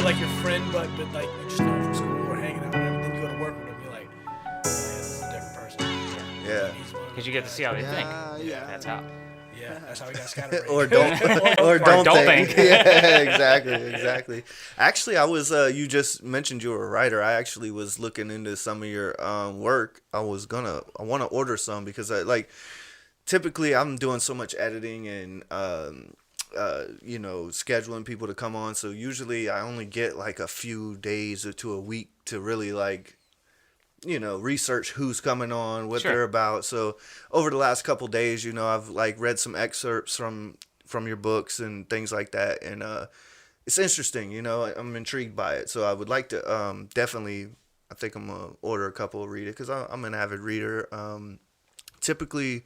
they're like your friend, but like you just know them from school or hanging out, and then you go to work with them, you're like, man, this is a different person. Yeah. He's one of Because those you get to guys. see how they think. Yeah. That's how. Yeah, that's how we got scatterbrained. Or don't, or don't don't think. think. Yeah, exactly. Actually, I was. You just mentioned you were a writer. I actually was looking into some of your work. I want to order some because I like. Typically, I'm doing so much editing and scheduling people to come on. So usually, I only get like a few days or to a week to really like research who's coming on, what Sure. they're about. So over the last couple days, I've like read some excerpts from your books and things like that, and it's interesting. I'm intrigued by it. So I would like to definitely. I think I'm gonna order a couple, read it because I'm an avid reader. Typically,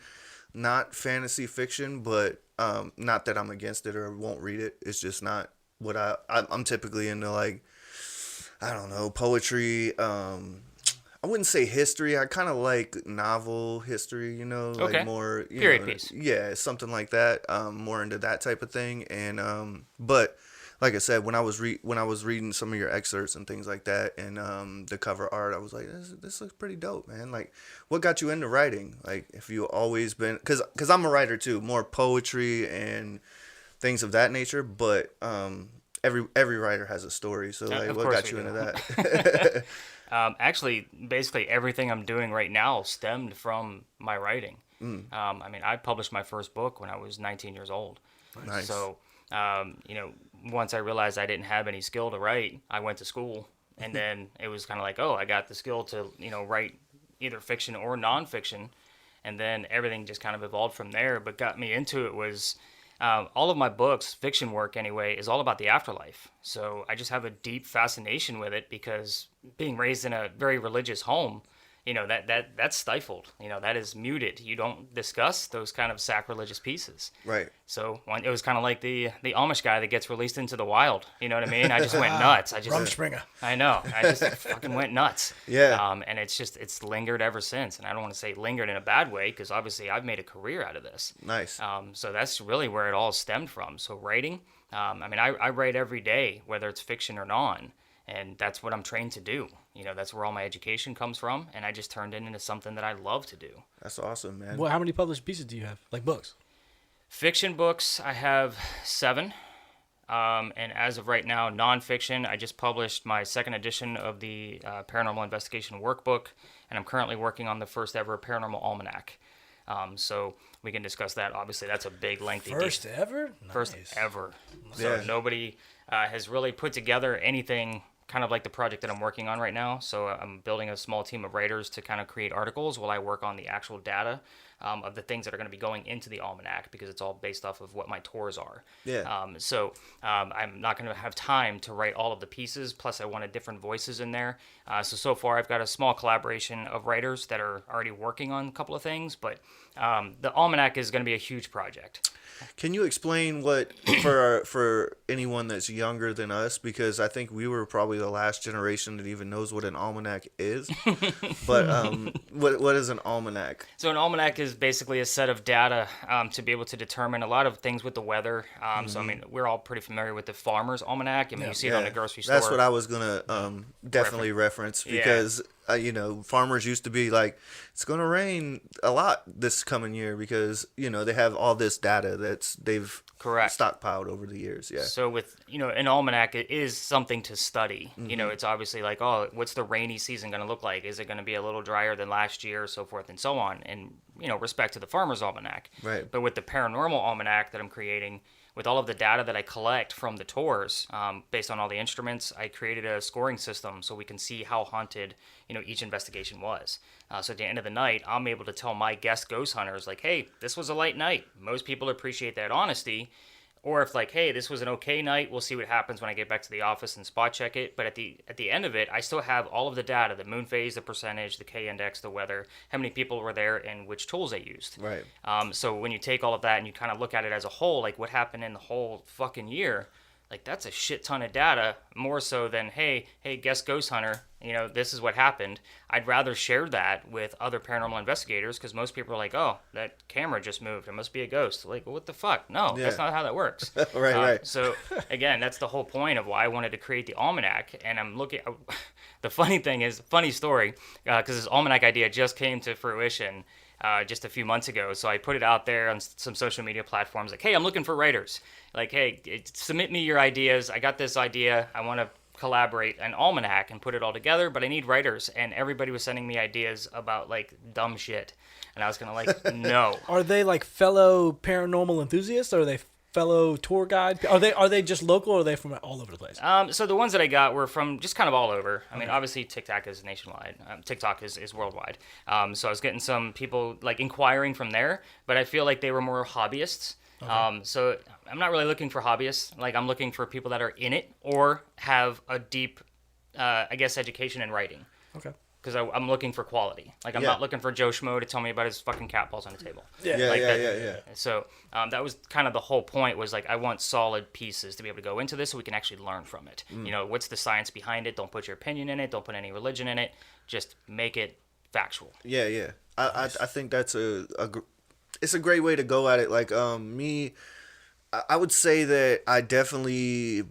not fantasy fiction, but not that I'm against it or won't read it. It's just not what I'm typically into. Like, I don't know, poetry. I wouldn't say history. I kind of like novel history, like Okay. more Period piece. Yeah, something like that. More into that type of thing. And but like I said, when I was reading some of your excerpts and things like that, and the cover art, I was like, this looks pretty dope, man. Like, what got you into writing? Like, if you always been, because I'm a writer too, more poetry and things of that nature. But every writer has a story. So like, Of what course got we you do. into that? Actually, basically everything I'm doing right now stemmed from my writing. I mean, I published my first book when I was 19 years old. Nice. So, once I realized I didn't have any skill to write, I went to school. And then it was kind of like, oh, I got the skill to, write either fiction or nonfiction. And then everything just kind of evolved from there. But got me into it was all of my books, fiction work anyway, is all about the afterlife. So I just have a deep fascination with it because being raised in a very religious home, that's stifled. That is muted. You don't discuss those kind of sacrilegious pieces. Right. So it was kind of like the Amish guy that gets released into the wild. You know what I mean? I just went nuts. Rumspringer. I know. I just fucking went nuts. Yeah. And it's lingered ever since. And I don't want to say lingered in a bad way because obviously I've made a career out of this. Nice. So that's really where it all stemmed from. So writing, I write every day, whether it's fiction or non. And that's what I'm trained to do. That's where all my education comes from. And I just turned it into something that I love to do. That's awesome, man. Well, how many published pieces do you have? Like books? Fiction books, I have 7. And as of right now, nonfiction, I just published my second edition of the Paranormal Investigation Workbook. And I'm currently working on the first ever Paranormal Almanac. So we can discuss that. Obviously, that's a big, lengthy... First ever? First Nice. ever. So Yeah. nobody has really put together anything kind of like the project that I'm working on right now. So I'm building a small team of writers to kind of create articles while I work on the actual data of the things that are going to be going into the almanac because it's all based off of what my tours are. Yeah. I'm not going to have time to write all of the pieces. Plus, I wanted different voices in there. So far, I've got a small collaboration of writers that are already working on a couple of things. But the almanac is going to be a huge project. Can you explain what for anyone that's younger than us, because I think we were probably the last generation that even knows what an almanac is. But what is an almanac? So an almanac is basically a set of data to be able to determine a lot of things with the weather. So I mean, we're all pretty familiar with the farmer's almanac. I mean, you see it on the grocery store. That's what I was gonna definitely reference because farmers used to be like, it's gonna rain a lot this coming year because they have all this data they've Correct. stockpiled over the years. Yeah. So with an almanac, it is something to study. It's obviously like, oh, what's the rainy season going to look like? Is it going to be a little drier than last year, so forth and so on? And respect to the farmer's almanac. Right. But with the paranormal almanac that I'm creating, with all of the data that I collect from the tours, based on all the instruments, I created a scoring system so we can see how haunted, each investigation was. So at the end of the night, I'm able to tell my guest ghost hunters, like, hey, this was a light night. Most people appreciate that honesty. Or if like, hey, this was an okay night, we'll see what happens when I get back to the office and spot check it. But at the end of it, I still have all of the data, the moon phase, the percentage, the K index, the weather, how many people were there, and which tools they used. Right. So when you take all of that and you kind of look at it as a whole, like what happened in the whole fucking year, like that's a shit ton of data, more so than hey guest ghost hunter, this is what happened. I'd rather share that with other paranormal investigators, because most people are like, oh, that camera just moved, it must be a ghost. Like, what the fuck? No, that's not how that works. Right. So again, that's the whole point of why I wanted to create the almanac. And I'm looking the funny story, because this almanac idea just came to fruition just a few months ago. So I put it out there on some social media platforms, like, hey, I'm looking for writers. Like, hey, submit me your ideas. I got this idea. I want to collaborate an almanac and put it all together, but I need writers. And everybody was sending me ideas about like dumb shit. And I was kind of like, no. Are they like fellow paranormal enthusiasts, or are they fellow tour guide? Are they just local, or are they from all over the place? So the ones that I got were from just kind of all over. I mean, obviously TikTok is nationwide. TikTok is worldwide. So I was getting some people like inquiring from there, but I feel like they were more hobbyists. Okay. So I'm not really looking for hobbyists. Like, I'm looking for people that are in it or have a deep, education in writing. Okay. Because I'm looking for quality. Like, I'm not looking for Joe Schmo to tell me about his fucking cat balls on the table. Yeah. So that was kind of the whole point, was like, I want solid pieces to be able to go into this so we can actually learn from it. What's the science behind it? Don't put your opinion in it. Don't put any religion in it. Just make it factual. Yeah. I think that's it's a great way to go at it. Like, me, I would say that I definitely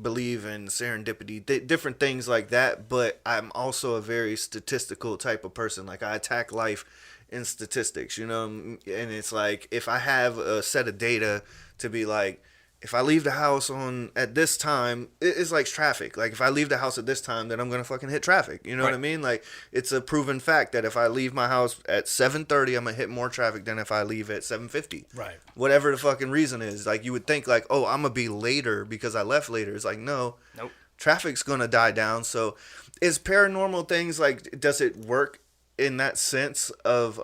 believe in serendipity, different things like that, but I'm also a very statistical type of person. Like, I attack life in statistics, and it's like, if I have a set of data to be like, if I leave the house at this time, it's like traffic. Like, if I leave the house at this time, then I'm going to fucking hit traffic. You know what I mean? Like, it's a proven fact that if I leave my house at 7:30, I'm going to hit more traffic than if I leave at 7:50. Right. Whatever the fucking reason is. Like, you would think like, oh, I'm going to be later because I left later. It's like, no. Nope. Traffic's going to die down. So is paranormal things, like, does it work in that sense of,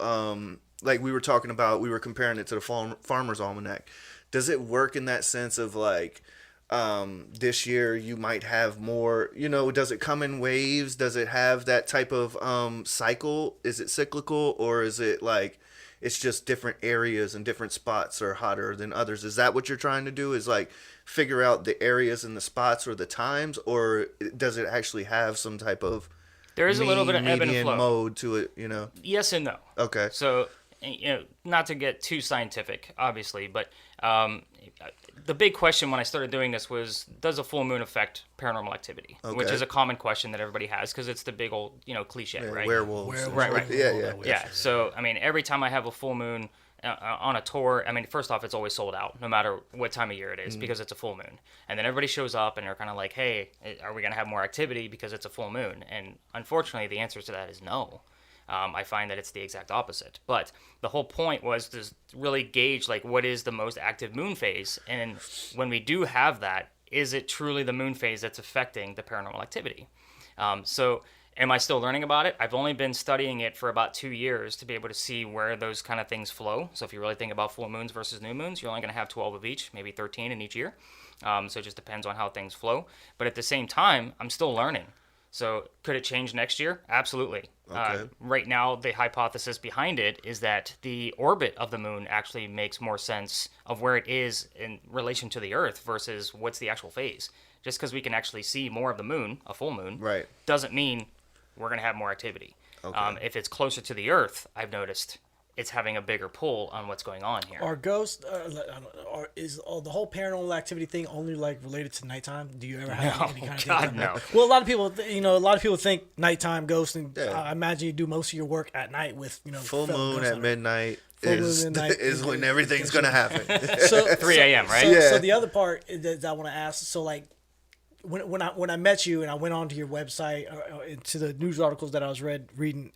like we were talking about, we were comparing it to the Farmer's Almanac. Does it work in that sense of like, this year you might have more, does it come in waves? Does it have that type of cycle? Is it cyclical, or is it like it's just different areas and different spots are hotter than others? Is that what you're trying to do, is like figure out the areas and the spots or the times, or does it actually have some type of there is a little bit of ebb and median flow mode to it, Yes and no. Okay. So, not to get too scientific, obviously, but the big question when I started doing this was, does a full moon affect paranormal activity? Okay. Which is a common question that everybody has, because it's the big old, cliche, right? Werewolves. Right. Yeah. So, I mean, every time I have a full moon on a tour, I mean, first off, it's always sold out, no matter what time of year it is, because it's a full moon. And then everybody shows up and they're kind of like, hey, are we going to have more activity because it's a full moon? And unfortunately, the answer to that is no. I find that it's the exact opposite. But the whole point was to really gauge, like, what is the most active moon phase? And when we do have that, is it truly the moon phase that's affecting the paranormal activity? So am I still learning about it? I've only been studying it for about 2 years to be able to see where those kind of things flow. So if you really think about full moons versus new moons, you're only going to have 12 of each, maybe 13 in each year. So it just depends on how things flow. But at the same time, I'm still learning. So could it change next year? Absolutely. Okay. Right now, the hypothesis behind it is that the orbit of the moon actually makes more sense of where it is in relation to the Earth versus what's the actual phase. Just because we can actually see more of the moon, a full moon, right, doesn't mean we're going to have more activity. Okay. If it's closer to the Earth, I've noticed it's having a bigger pull on what's going on here. Are ghosts, is the whole paranormal activity thing only like related to nighttime? Do you ever have any kind of God, no. Well, a lot of people, think nighttime ghosts, and I imagine you do most of your work at night with, full moon at midnight is when everything's gonna happen. So 3 a.m., right? So the other part that I want to ask, so like, when I met you and I went onto your website, to the news articles that I was reading,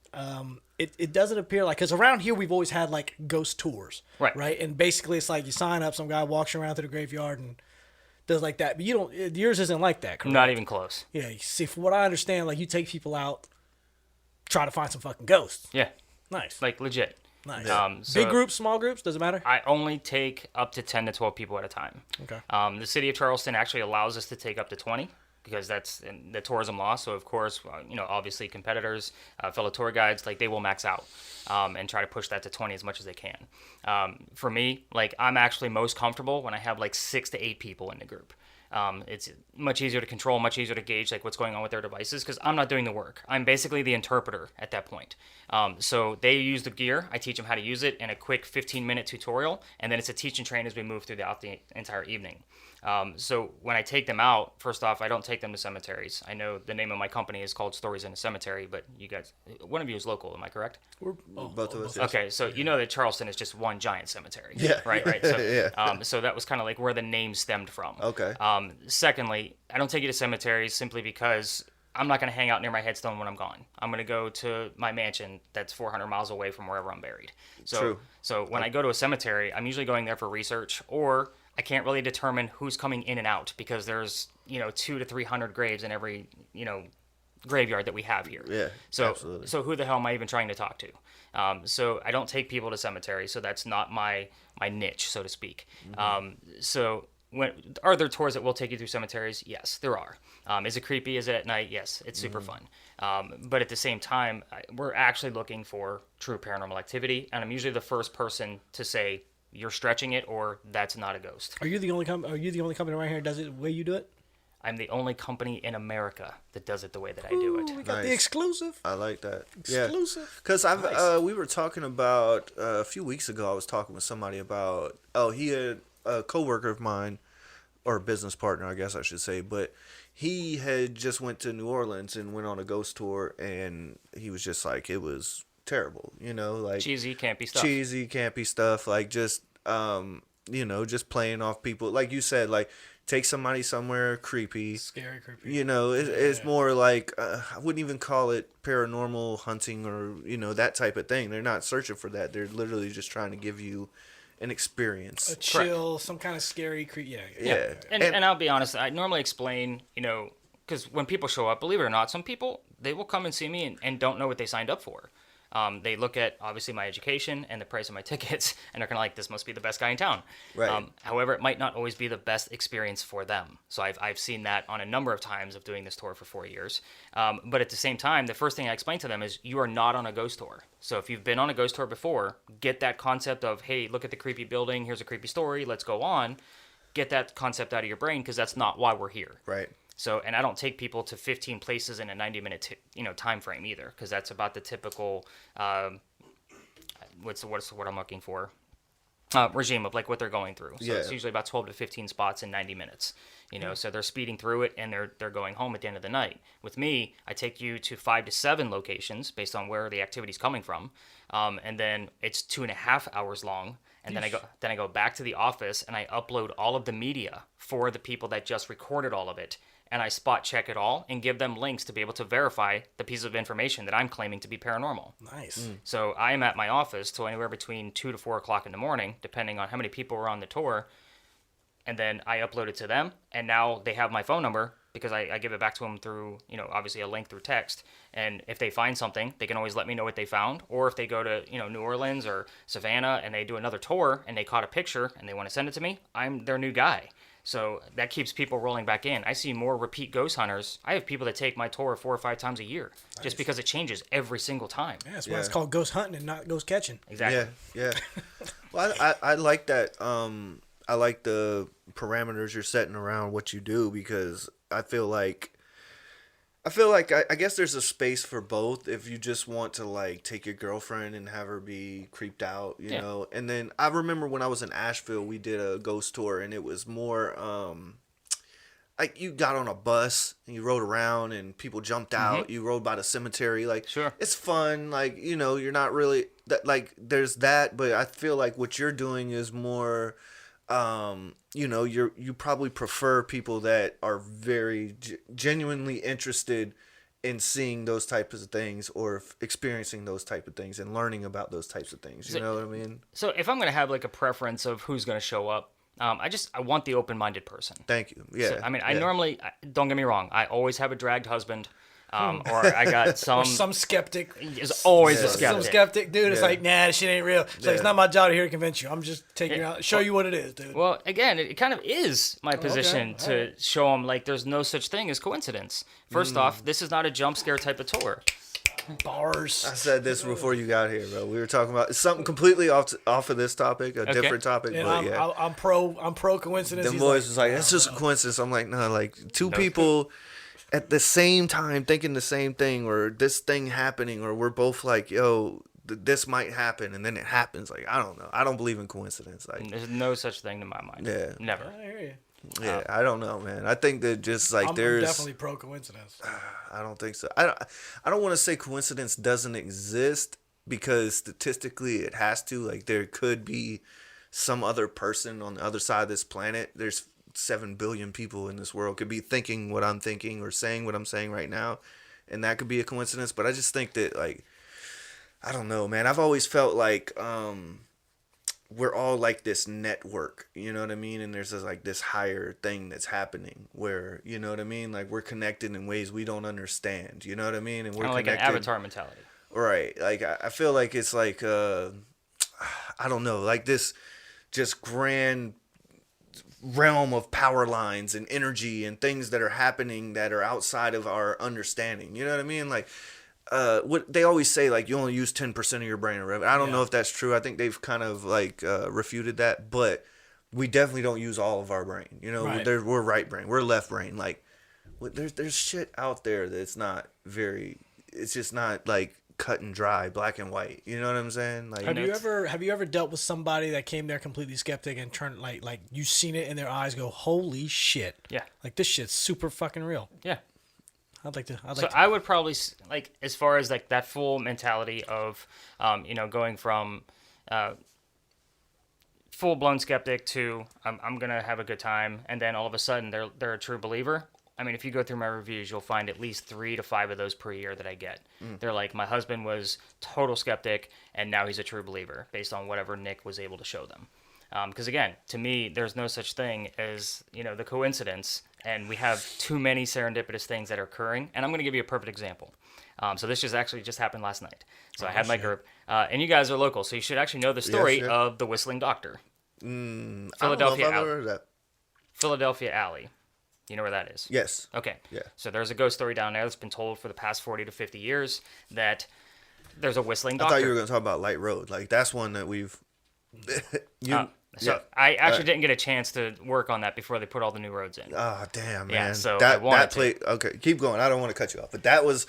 it doesn't appear like, because around here we've always had like ghost tours, right? And basically it's like you sign up, some guy walks around through the graveyard and does like that. But yours isn't like that, correct? Not even close. Yeah. You see, from what I understand, like you take people out, try to find some fucking ghosts. Yeah. Nice. Like legit. Nice. So big groups, small groups, doesn't matter? I only take up to 10 to 12 people at a time. Okay. The city of Charleston actually allows us to take up to 20 because that's in the tourism law. So, of course, obviously competitors, fellow tour guides, like they will max out and try to push that to 20 as much as they can. For me, like I'm actually most comfortable when I have like 6 to 8 people in the group. It's much easier to control, much easier to gauge like what's going on with their devices because I'm not doing the work. I'm basically the interpreter at that point. So they use the gear. I teach them how to use it in a quick 15-minute tutorial, and then it's a teach and train as we move throughout the entire evening. So when I take them out, first off, I don't take them to cemeteries. I know the name of my company is called Stories in a Cemetery, but you guys, one of you is local, am I correct? We're both of us. Yes. Okay, so you know that Charleston is just one giant cemetery. Yeah. Right. So, Yeah. so that was kind of like where the name stemmed from. Okay. Secondly, I don't take you to cemeteries simply because I'm not going to hang out near my headstone when I'm gone. I'm going to go to my mansion that's 400 miles away from wherever I'm buried. So, True. So when I go to a cemetery, I'm usually going there for research, or I can't really determine who's coming in and out because there's 200 to 300 graves in every graveyard that we have here. Yeah, So absolutely. so who the hell am I even trying to talk to? So I don't take people to cemeteries. So that's not my niche, so to speak. So are there tours that will take you through cemeteries? Yes, there are. Is it creepy? Is it at night? Yes, it's super fun. But at the same time, we're actually looking for true paranormal activity, and I'm usually the first person to say you're stretching it or that's not a ghost. Are you the only company around here that does it the way you do it? I'm the only company in America that does it the way that I do it. We got the Nice. exclusive. I like that. Exclusive. Because Nice. we were talking about a few weeks ago. I was talking with somebody about he had a coworker of mine, or a business partner, I guess I should say, but he had just went to New Orleans and went on a ghost tour, and he was just like, it was terrible, like Cheesy, campy stuff. cheesy, campy stuff, like just just playing off people, like you said, like take somebody somewhere creepy. Scary, creepy. It's more like I wouldn't even call it paranormal hunting or that type of thing. They're not searching for that. They're literally just trying to give you an experience. A chill, some kind of scary, creepy. Yeah. And I'll be honest, I normally explain, because when people show up, believe it or not, some people, they will come and see me and don't know what they signed up for. They look at, obviously, my education and the price of my tickets, and they're kind of like, this must be the best guy in town. Right. However, it might not always be the best experience for them. So I've seen that on a number of times of doing this tour for 4 years. But at the same time, the first thing I explain to them is you are not on a ghost tour. So if you've been on a ghost tour before, get that concept of, hey, look at the creepy building, here's a creepy story, let's go on. Get that concept out of your brain because that's not why we're here. Right. So, and I don't take people to 15 places in a 90-minute, time frame either, because that's about the typical, what's the word I'm looking for? Regime of like what they're going through. So it's usually about 12 to 15 spots in 90 minutes. So they're speeding through it and they're going home at the end of the night. With me, I take you to 5 to 7 locations based on where the activity's coming from, and then it's 2.5 hours long. And then I go back to the office and I upload all of the media for the people that just recorded all of it. And I spot check it all and give them links to be able to verify the piece of information that I'm claiming to be paranormal. Nice. So I am at my office till anywhere between 2 to 4 o'clock in the morning, depending on how many people were on the tour. And then I upload it to them, and now they have my phone number because I give it back to them through, obviously a link through text. And if they find something, they can always let me know what they found. Or if they go to, New Orleans or Savannah and they do another tour and they caught a picture and they want to send it to me, I'm their new guy. So that keeps people rolling back in. I see more repeat ghost hunters. I have people that take my tour 4 or 5 times a year just because it changes every single time. Yeah, that's why it's called ghost hunting and not ghost catching. Exactly. Yeah. Well, I like that. I like the parameters you're setting around what you do because I feel like I guess there's a space for both if you just want to like take your girlfriend and have her be creeped out, you know. And then I remember when I was in Asheville, we did a ghost tour and it was more like you got on a bus and you rode around and people jumped out. You rode by the cemetery, like Sure. It's fun, like you're not really that like there's that, but I feel like what you're doing is more you probably prefer people that are very genuinely interested in seeing those types of things or experiencing those type of things and learning about those types of things. You know what I mean? So if I'm going to have like a preference of who's going to show up, I want the open-minded person. Thank you. Yeah. So, I normally, don't get me wrong, I always have a dragged husband. Or I got some skeptic. Is always a skeptic. Some skeptic, dude. It's like, nah, this shit ain't real. It's like, it's not my job to here to convince you. I'm just taking you out, show you what it is, dude. Well, again, it kind of is my position to show them like there's no such thing as coincidence. First off, this is not a jump scare type of tour. Bars. I said this before you got here, bro. We were talking about something completely off of this topic, a different topic. And But I'm pro coincidence. the He's voice was like, "No, "That's just a no." coincidence." I'm like, "No, like two people at the same time thinking the same thing, or this thing happening, or we're both like, yo, this might happen, and then it happens." Like, I don't know. I don't believe in coincidence. Like, There's no such thing to my mind. Yeah. Never. I hear you. yeah, I don't know, man. I think that just like I'm there's, definitely pro coincidence. I don't think so. I don't want to say coincidence doesn't exist because statistically it has to. Like, there could be some other person on the other side of this planet. There's 7 billion people in this world could be thinking what I'm thinking or saying what I'm saying right now, and that could be a coincidence. But I just think that, like, I don't know, man. I've always felt like we're all like this network, you know what I mean? And there's this higher thing that's happening where, you know what I mean? Like, we're connected in ways we don't understand, you know what I mean? And we're Kind of like connected. an avatar mentality. Right. Like, I feel like it's like, I don't know, like this just grand realm of power lines and energy and things that are happening that are outside of our understanding. You know what I mean? Like, what they always say, like, you only use 10% of your brain or whatever. I don't know if that's true. I think they've kind of like refuted that, but we definitely don't use all of our brain. You know, Right. we're right brain, we're left brain. Like, there's shit out there that's not very. It's just not like cut and dry, black and white. You know what I'm saying? Like, Have you ever dealt with somebody that came there completely skeptic and turned like you seen it in their eyes go, holy shit? Yeah. Like, this shit's super fucking real. Yeah. I'd like to. So I would probably like, as far as like that full mentality of, going from full blown skeptic to I'm gonna have a good time, and then all of a sudden they're a true believer. I mean, if you go through my reviews, you'll find at least 3 to 5 of those per year that I get. They're like, my husband was total skeptic, and now he's a true believer based on whatever Nick was able to show them. Because again, to me, there's no such thing as, the coincidence, and we have too many serendipitous things that are occurring. And I'm going to give you a perfect example. So this just happened last night. So I had my group, and you guys are local, so you should actually know the story of the Whistling Doctor. Philadelphia. Philadelphia I've Alley. heard of that. Philadelphia Alley. You know where that is? Yes. Okay. Yeah. So there's a ghost story down there that's been told for the past 40 to 50 years that there's a whistling I doctor. thought you were going to talk about Light Road. Like, that's one that we've. I actually didn't get a chance to work on that before they put all the new roads in. Oh, damn, man. Yeah, so I that wanted that play. Okay, keep going. I don't want to cut you off, but that was.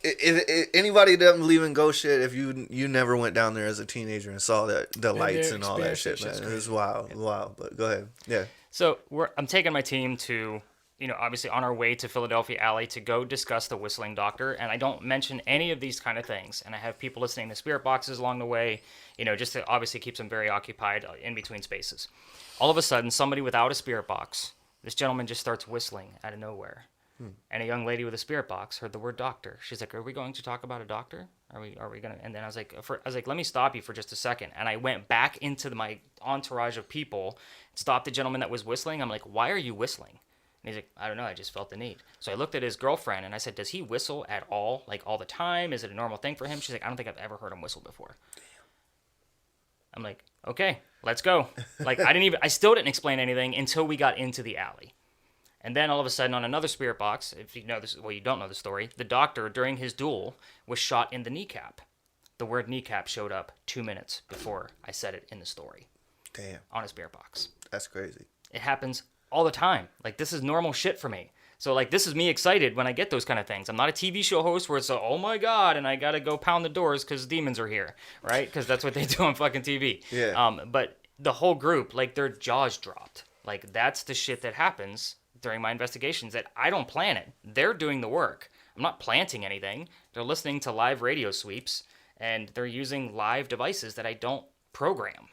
If anybody doesn't believe in ghost shit, if you never went down there as a teenager and saw the lights and all that shit, man, it was wild. But go ahead. Yeah. So I'm taking my team to, obviously on our way to Philadelphia Alley to go discuss the Whistling Doctor, and I don't mention any of these kind of things. And I have people listening to spirit boxes along the way, just to obviously keep them very occupied in between spaces. All of a sudden, somebody without a spirit box, this gentleman just starts whistling out of nowhere. And a young lady with a spirit box heard the word doctor. She's like, "Are we going to talk about a doctor? Are we gonna?" And then I was like, "Let me stop you for just a second." And I went back into my entourage of people, stopped the gentleman that was whistling. I'm like, "Why are you whistling?" And he's like, "I don't know. I just felt the need." So I looked at his girlfriend and I said, "Does he whistle at all? Like all the time? Is it a normal thing for him?" She's like, "I don't think I've ever heard him whistle before." I'm like, "Okay, let's go." Like I still didn't explain anything until we got into the alley. And then all of a sudden on another spirit box, if you know this, well, you don't know the story, the doctor during his duel was shot in the kneecap. The word kneecap showed up 2 minutes before I said it in the story. Damn. On a spirit box. That's crazy. It happens all the time. Like, this is normal shit for me. So, like, this is me excited when I get those kind of things. I'm not a TV show host where it's a, oh my God, and I gotta go pound the doors because demons are here, right? Because that's what they do on fucking TV. Yeah. But the whole group, like, their jaws dropped. Like, that's the shit that happens during my investigations that I don't plan it. They're doing the work. I'm not planting anything. They're listening to live radio sweeps, and they're using live devices that I don't program.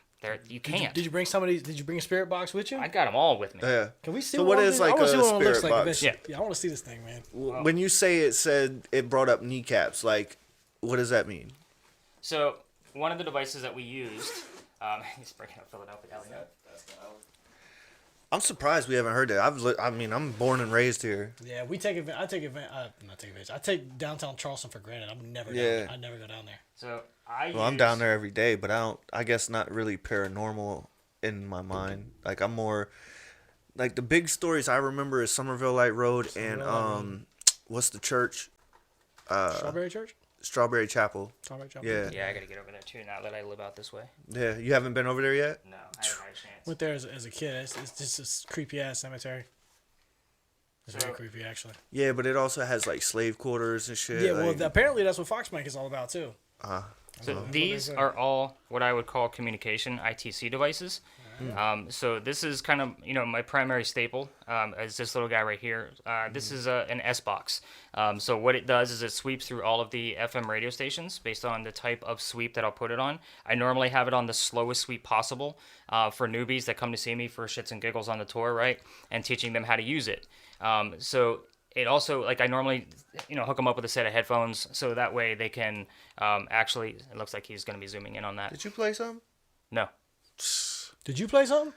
You can't. Did you bring somebody? Did you bring a spirit box with you? I got them all with me. Yeah. Can we see? So what is like a spirit box? Yeah, I want to see this thing, man. When you say it said it brought up kneecaps, like, what does that mean? So one of the devices that we used, he's bringing up Philadelphia Alley. I'm surprised we haven't heard that. I'm born and raised here. Yeah, we take advantage. Not take advantage. I take downtown Charleston for granted. I'm never. Yeah. I never go down there. So I'm down there every day, but I guess not really paranormal in my mind. Like, I'm more like the big stories I remember is Somerville Light Road and what's the church? Strawberry Church. Strawberry Chapel. Strawberry Chapel. Yeah, I gotta get over there too now that I live out this way. Yeah, you haven't been over there yet? No, I haven't had a chance. Went there as a kid. It's just this creepy ass cemetery. It's very creepy, actually. Yeah, but it also has like slave quarters and shit. Yeah, well, like, apparently that's what Foxbank is all about too. So these are all what I would call communication ITC devices. So this is kind of, my primary staple is this little guy right here. This is an S-Box. So what it does is it sweeps through all of the FM radio stations based on the type of sweep that I'll put it on. I normally have it on the slowest sweep possible for newbies that come to see me for shits and giggles on the tour, right? And teaching them how to use it. So it also, I normally, hook them up with a set of headphones so that way they can actually, it looks like he's going to be zooming in on that. Did you play something? No. Did you play something?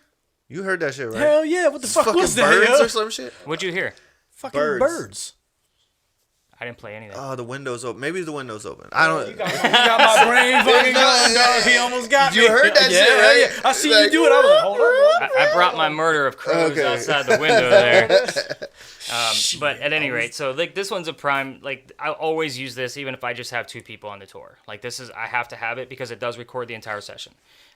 You heard that shit, right? Hell yeah! What the fuck Fucking was that? birds Yo? or some shit? What'd you hear? Fucking Birds. birds. I didn't play anything. Oh, the window's open. Maybe the window's open. I don't. You got my brain fucking going, dog. He almost got me. You heard that shit, right? I see you do it. I was like, hold up, bro. I brought my murder of crows outside the window there. But at any rate, so this one's a prime. I always use this, even if I just have 2 people on the tour. I have to have it because it does record the entire session.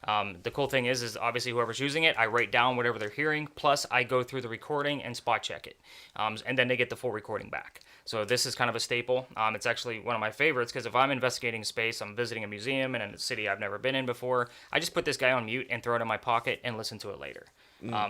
The cool thing is obviously whoever's using it, I write down whatever they're hearing. Plus, I go through the recording and spot check it, and then they get the full recording back. So this is kind of a staple. It's actually one of my favorites because if I'm investigating space, I'm visiting a museum in a city I've never been in before, I just put this guy on mute and throw it in my pocket and listen to it later.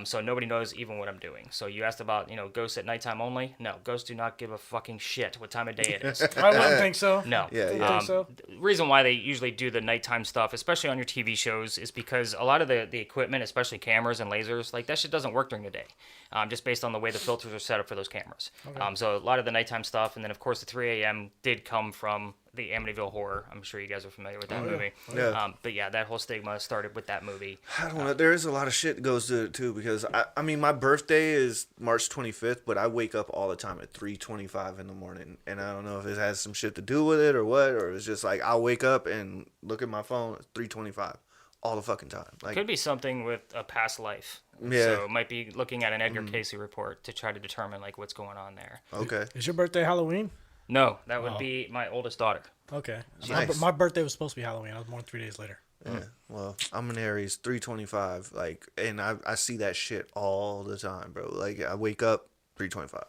So nobody knows even what I'm doing. So you asked about, ghosts at nighttime only. No, ghosts do not give a fucking shit what time of day it is. I wouldn't think so. No. Think so? The reason why they usually do the nighttime stuff, especially on your TV shows, is because a lot of the equipment, especially cameras and lasers, that shit doesn't work during the day. Just based on the way the filters are set up for those cameras. Okay. So a lot of the nighttime stuff, and then of course the 3 a.m. did come from the Amityville Horror. I'm sure you guys are familiar with that movie. Yeah. But yeah, that whole stigma started with that movie. I don't know. There is a lot of shit that goes to it too because I mean my birthday is March 25th, but I wake up all the time at 3:25 in the morning, and I don't know if it has some shit to do with it or what, or it's just I'll wake up and look at my phone at 3:25 all the fucking time. Could be something with a past life. Yeah. So it might be looking at an Edgar Casey report to try to determine what's going on there. Okay. Is your birthday Halloween? No, that would be my oldest daughter. Okay. Nice. My birthday was supposed to be Halloween. I was born 3 days later. Yeah. Well, I'm an Aries, 3:25, and I see that shit all the time, bro. I wake up 3:25.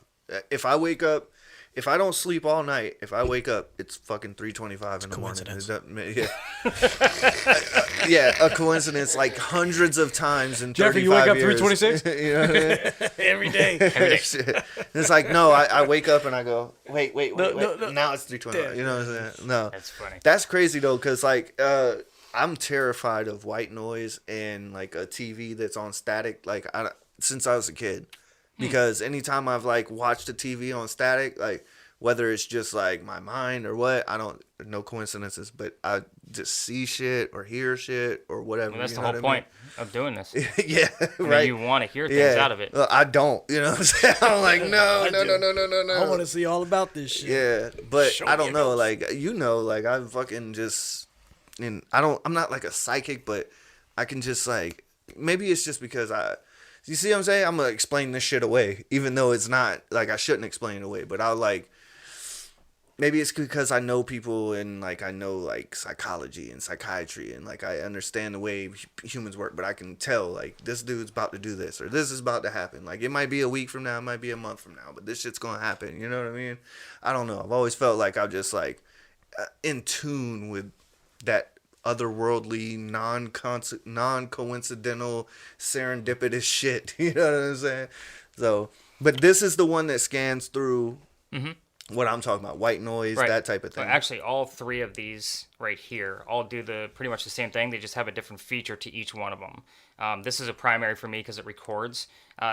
If I don't sleep all night, if I wake up, it's fucking 3:25 in the morning. Yeah. Yeah, a coincidence hundreds of times in 35 Jeffrey, you wake up years. 3:26? You know what I mean? Every day. Shit. It's no, I wake up and I go, wait. No. Now it's 3:25. You know what I'm saying? No. That's funny. That's crazy though, because I'm terrified of white noise and a TV that's on static. Since I was a kid, because anytime I've watched a TV on static, whether it's just my mind or what, no coincidences, but I just see shit or hear shit or whatever. That's the whole point of doing this. Yeah, right. You want to hear things out of it. Well, I don't, you know what I'm saying? I'm no. I want to see all about this shit. Yeah, but Show I don't me know, those. I fucking just, and I'm not a psychic, but I can just maybe it's just because you see what I'm saying? I'm gonna explain this shit away, even though it's not, I shouldn't explain it away, but I'll maybe it's because I know people and I know psychology and psychiatry and I understand the way humans work, but I can tell this dude's about to do this or this is about to happen. It might be a week from now, it might be a month from now, but this shit's gonna happen. You know what I mean? I don't know. I've always felt I'm just in tune with that otherworldly, non-coincidental, serendipitous shit. You know what I'm saying? So, but this is the one that scans through. Mm-hmm. What I'm talking about, white noise, right. That type of thing. Well, actually, all 3 of these right here all do pretty much the same thing. They just have a different feature to each one of them. This is a primary for me because it records.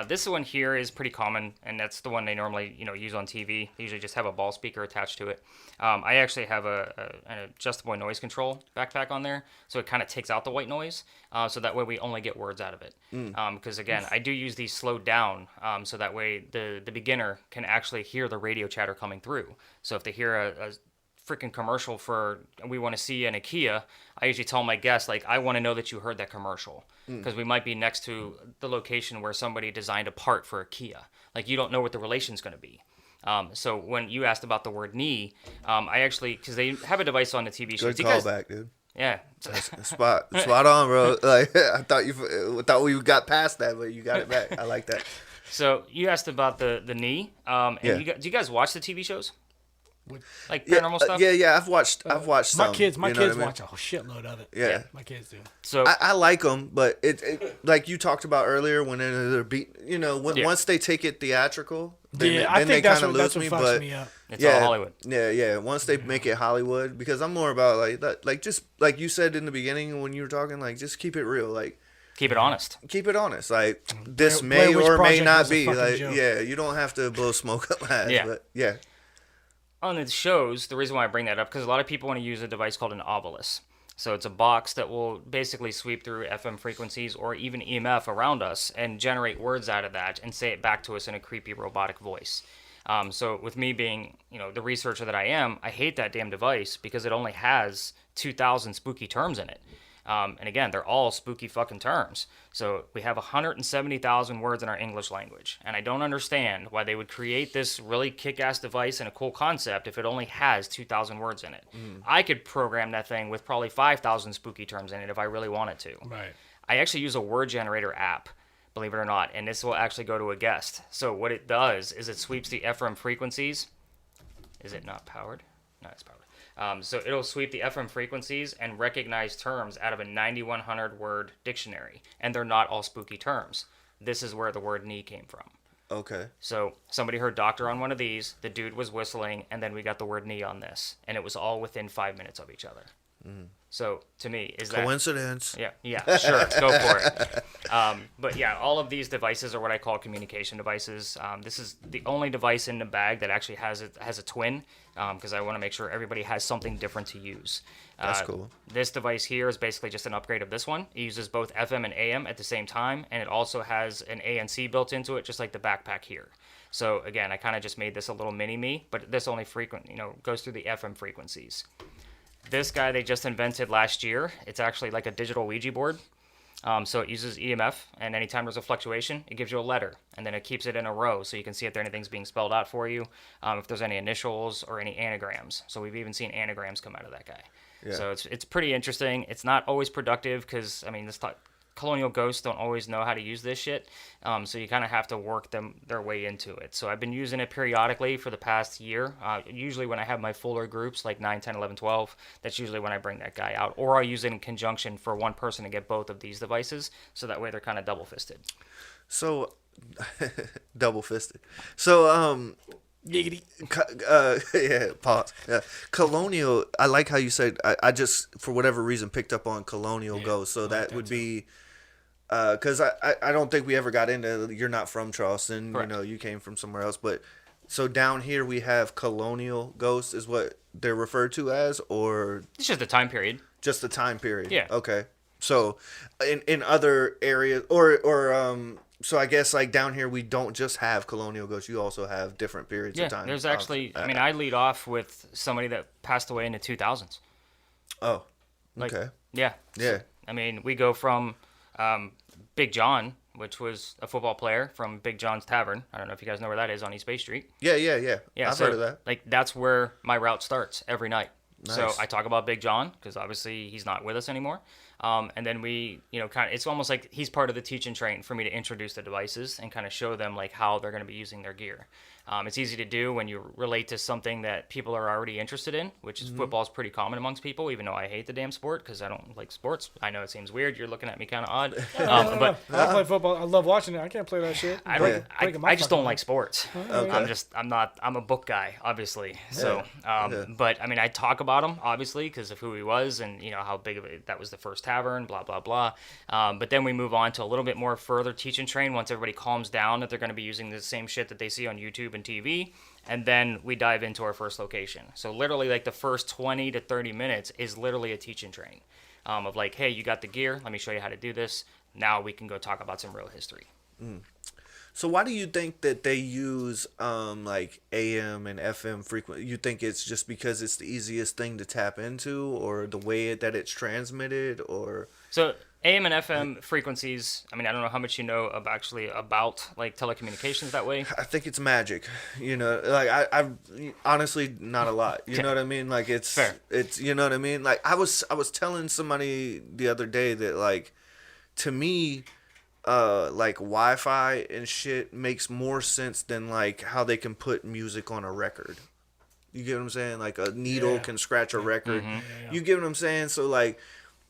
This one here is pretty common, and that's the one they normally use on TV. They usually just have a ball speaker attached to it. I actually have an adjustable noise control backpack on there, so it kind of takes out the white noise, so that way we only get words out of it. Because again, I do use these slowed down, so that way the beginner can actually hear the radio chatter coming through. So if they hear a freaking commercial for we want to see an IKEA, I usually tell my guests I want to know that you heard that commercial because we might be next to the location where somebody designed a part for IKEA. You don't know what the relation's going to be. So when you asked about the word knee, I actually, because they have a device on the TV show. Good callback, dude. Yeah. Spot on, bro. Like I thought we got past that, but you got it back. I like that. So you asked about the knee. And Yeah. do you guys watch the TV shows? Like Yeah, paranormal stuff? yeah. I've watched some. My kids you know what I mean? watch a whole shitload of it. Yeah. My kids do. So I like them, but it like you talked about earlier when they're once they take it theatrical, then, I then think they that's kind what of lose me. fucks But me up. it's all Hollywood. Yeah. Once they make it Hollywood, because I'm more about like that, like just like you said in the beginning when you were talking, like just keep it real, like Keep it honest. keep it honest. Like this Blair may Witch or may Project not was a be. fucking Like joke. yeah, you don't have to blow smoke up my ass. Yeah. But yeah. On the shows, the reason why I bring that up, because a lot of people want to use a device called an obelisk. So it's a box that will basically sweep through FM frequencies or even EMF around us and generate words out of that and say it back to us in a creepy robotic voice. So with me being, the researcher that I am, I hate that damn device because it only has 2,000 spooky terms in it. And again, they're all spooky fucking terms. So we have 170,000 words in our English language. And I don't understand why they would create this really kick-ass device and a cool concept if it only has 2,000 words in it. I could program that thing with probably 5,000 spooky terms in it if I really wanted to. Right. I actually use a word generator app, believe it or not, and this will actually go to a guest. So what it does is it sweeps the FM frequencies. Is it not powered? No, it's powered. So it'll sweep the FM frequencies and recognize terms out of a 9,100 word dictionary, and they're not all spooky terms. This is where the word knee came from. Okay. So somebody heard doctor on one of these, the dude was whistling, and then we got the word knee on this, and it was all within 5 minutes of each other. So to me, is that Coincidence? Yeah, sure, go for it. But yeah, all of these devices are what I call communication devices. This is the only device in the bag that actually has a twin, because I want to make sure everybody has something different to use. That's cool. This device here is basically just an upgrade of this one. It uses both FM and AM at the same time, and it also has an ANC built into it, just like the backpack here. So again, I kind of just made this a little mini me, but this only goes through the FM frequencies. This guy they just invented last year. It's actually like a digital Ouija board. So it uses EMF, and anytime there's a fluctuation, it gives you a letter, and then it keeps it in a row so you can see if anything's being spelled out for you, if there's any initials or any anagrams. So we've even seen anagrams come out of that guy. Yeah. So it's pretty interesting. It's not always productive because, colonial ghosts don't always know how to use this shit, so you kind of have to work their way into it. So I've been using it periodically for the past year. Usually when I have my fuller groups like 9, 10, 11, 12, that's usually when I bring that guy out. Or I'll use it in conjunction for one person to get both of these devices, so that way they're kind of double-fisted. So, double-fisted. So, Giggity. yeah, pause. Yeah. Colonial, I like how you said, I just, for whatever reason, picked up on colonial ghosts. So that would be, because I don't think we ever got into, you're not from Charleston, Correct. you came from somewhere else. But, so down here we have colonial ghosts is what they're referred to as, or It's just a time period. just the time period? Yeah. Okay. So, in other areas, so I guess like down here we don't just have colonial ghosts. You also have different periods of time. There's actually, I lead off with somebody that passed away in the 2000s. Oh, Like, okay. Yeah. Yeah. We go from Big John, which was a football player from Big John's Tavern. I don't know if you guys know where that is on East Bay Street. Yeah. Yeah, I've heard of that. Like, that's where my route starts every night. So Nice. I talk about Big John because obviously he's not with us anymore. And then we, it's almost like he's part of the teach and train for me to introduce the devices and kind of show them like how they're going to be using their gear. It's easy to do when you relate to something that people are already interested in, which is football is pretty common amongst people, even though I hate the damn sport because I don't like sports. I know it seems weird. You're looking at me kind of odd. But I play football. I love watching it. I can't play that shit. I just don't like sports. I'm a book guy, obviously. So, but I talk about him obviously because of who he was and how big of it that was the first tavern, blah blah blah. But then we move on to a little bit more further teach and train once everybody calms down that they're going to be using the same shit that they see on YouTube and TV, and then we dive into our first location. So literally, like the first 20 to 30 minutes is literally a teach and train of like, hey, you got the gear. Let me show you how to do this. Now we can go talk about some real history. So why do you think that they use like AM and FM frequency? You think it's just because it's the easiest thing to tap into, or the way that it's transmitted, or So AM and FM frequencies. I mean, I don't know how much you know about like telecommunications that way. I think it's magic. You know, like I honestly not a lot. You know what I mean? Like Fair. it's you know what I mean? Like I was telling somebody the other day that, like, to me, like Wi-Fi and shit makes more sense than like how they can put music on a record. You get what I'm saying? Like a needle can scratch a record. You get what I'm saying? So like,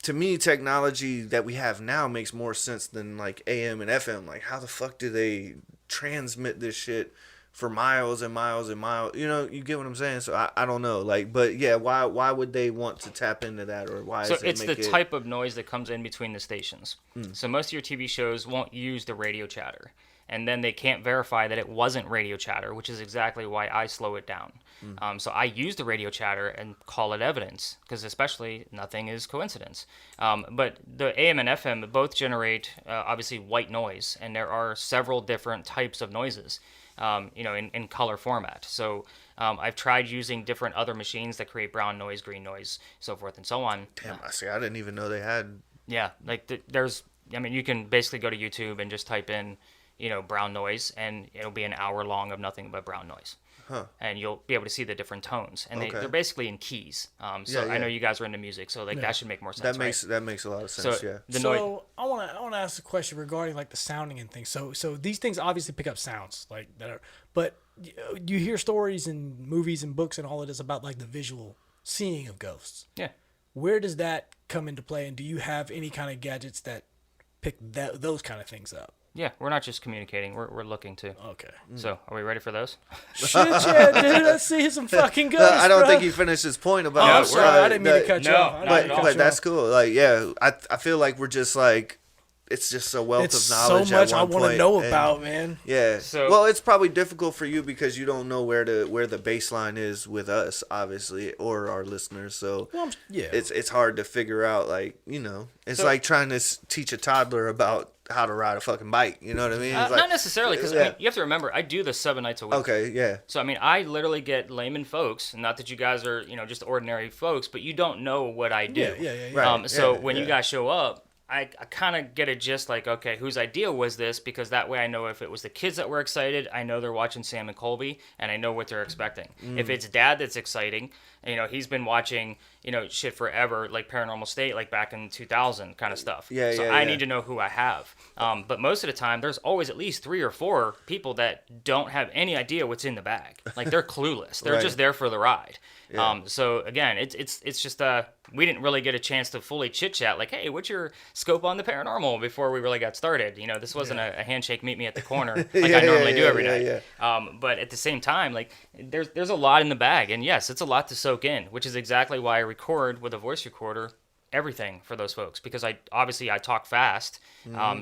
to me, technology that we have now makes more sense than like AM and FM. Like, how the fuck do they transmit this shit for miles and miles and miles? You know, you get what I'm saying? So I don't know. Like, but yeah, why would they want to tap into that, or why? So is it it's the type of noise that comes in between the stations. So most of your TV shows won't use the radio chatter, and then they can't verify that it wasn't radio chatter, which is exactly why I slow it down. So I use the radio chatter and call it evidence, because especially nothing is coincidence. But the AM and FM both generate obviously white noise, and there are several different types of noises, in color format. So I've tried using different other machines that create brown noise, green noise, so forth and so on. Damn, I see. I didn't even know they had. Yeah, like you can basically go to YouTube and just type in, brown noise, and it'll be an hour long of nothing but brown noise. And you'll be able to see the different tones, and they're basically in keys. So I know you guys are into music, so like that should make more sense. That makes a lot of sense. So So I want to ask a question regarding like the sounding and things. So these things obviously pick up sounds like that are, but you hear stories and movies and books and all of this about like the visual seeing of ghosts. Yeah. Where does that come into play, and do you have any kind of gadgets that pick those kind of things up? Yeah, we're not just communicating; we're looking too. Okay. So, are we ready for those? Shit, yeah, dude. Let's see some fucking ghosts. I don't bro. think he finished his point about. Oh, sorry, I didn't mean to cut you no, off. I didn't mean to cut But you that's off. cool. Like, yeah, I feel like we're just like, it's just a wealth It's of knowledge. so much at I one want to point, know and- about, man. Yeah. So- Well, it's probably difficult for you because you don't know where the baseline is with us, obviously, or our listeners. So Well, yeah. it's hard to figure out. Like, it's So- like trying to teach a toddler about how to ride a fucking bike. You know what I mean? It's like, Not necessarily, because yeah. you have to remember, I do this 7 nights a week. Okay. Yeah. So, I mean, I literally get layman folks, not that you guys are, just ordinary folks, but you don't know what I do. Yeah. Right. So Yeah, when you yeah. guys show up, I kind of get a gist like, okay, whose idea was this? Because that way I know if it was the kids that were excited, I know they're watching Sam and Colby, and I know what they're expecting. If it's dad that's exciting, he's been watching, shit forever, like Paranormal State, like back in 2000 kind of stuff. Yeah, so yeah, I yeah. need to know who I have. But most of the time, there's always at least 3 or 4 people that don't have any idea what's in the bag. Like, they're clueless. They're Right. just there for the ride. Yeah. So again, it's just we didn't really get a chance to fully chit chat. Like, hey, what's your scope on the paranormal before we really got started? This wasn't a handshake, meet me at the corner like I normally do every night. But at the same time, like there's a lot in the bag, and yes, it's a lot to soak in, which is exactly why I record with a voice recorder everything for those folks, because I talk fast,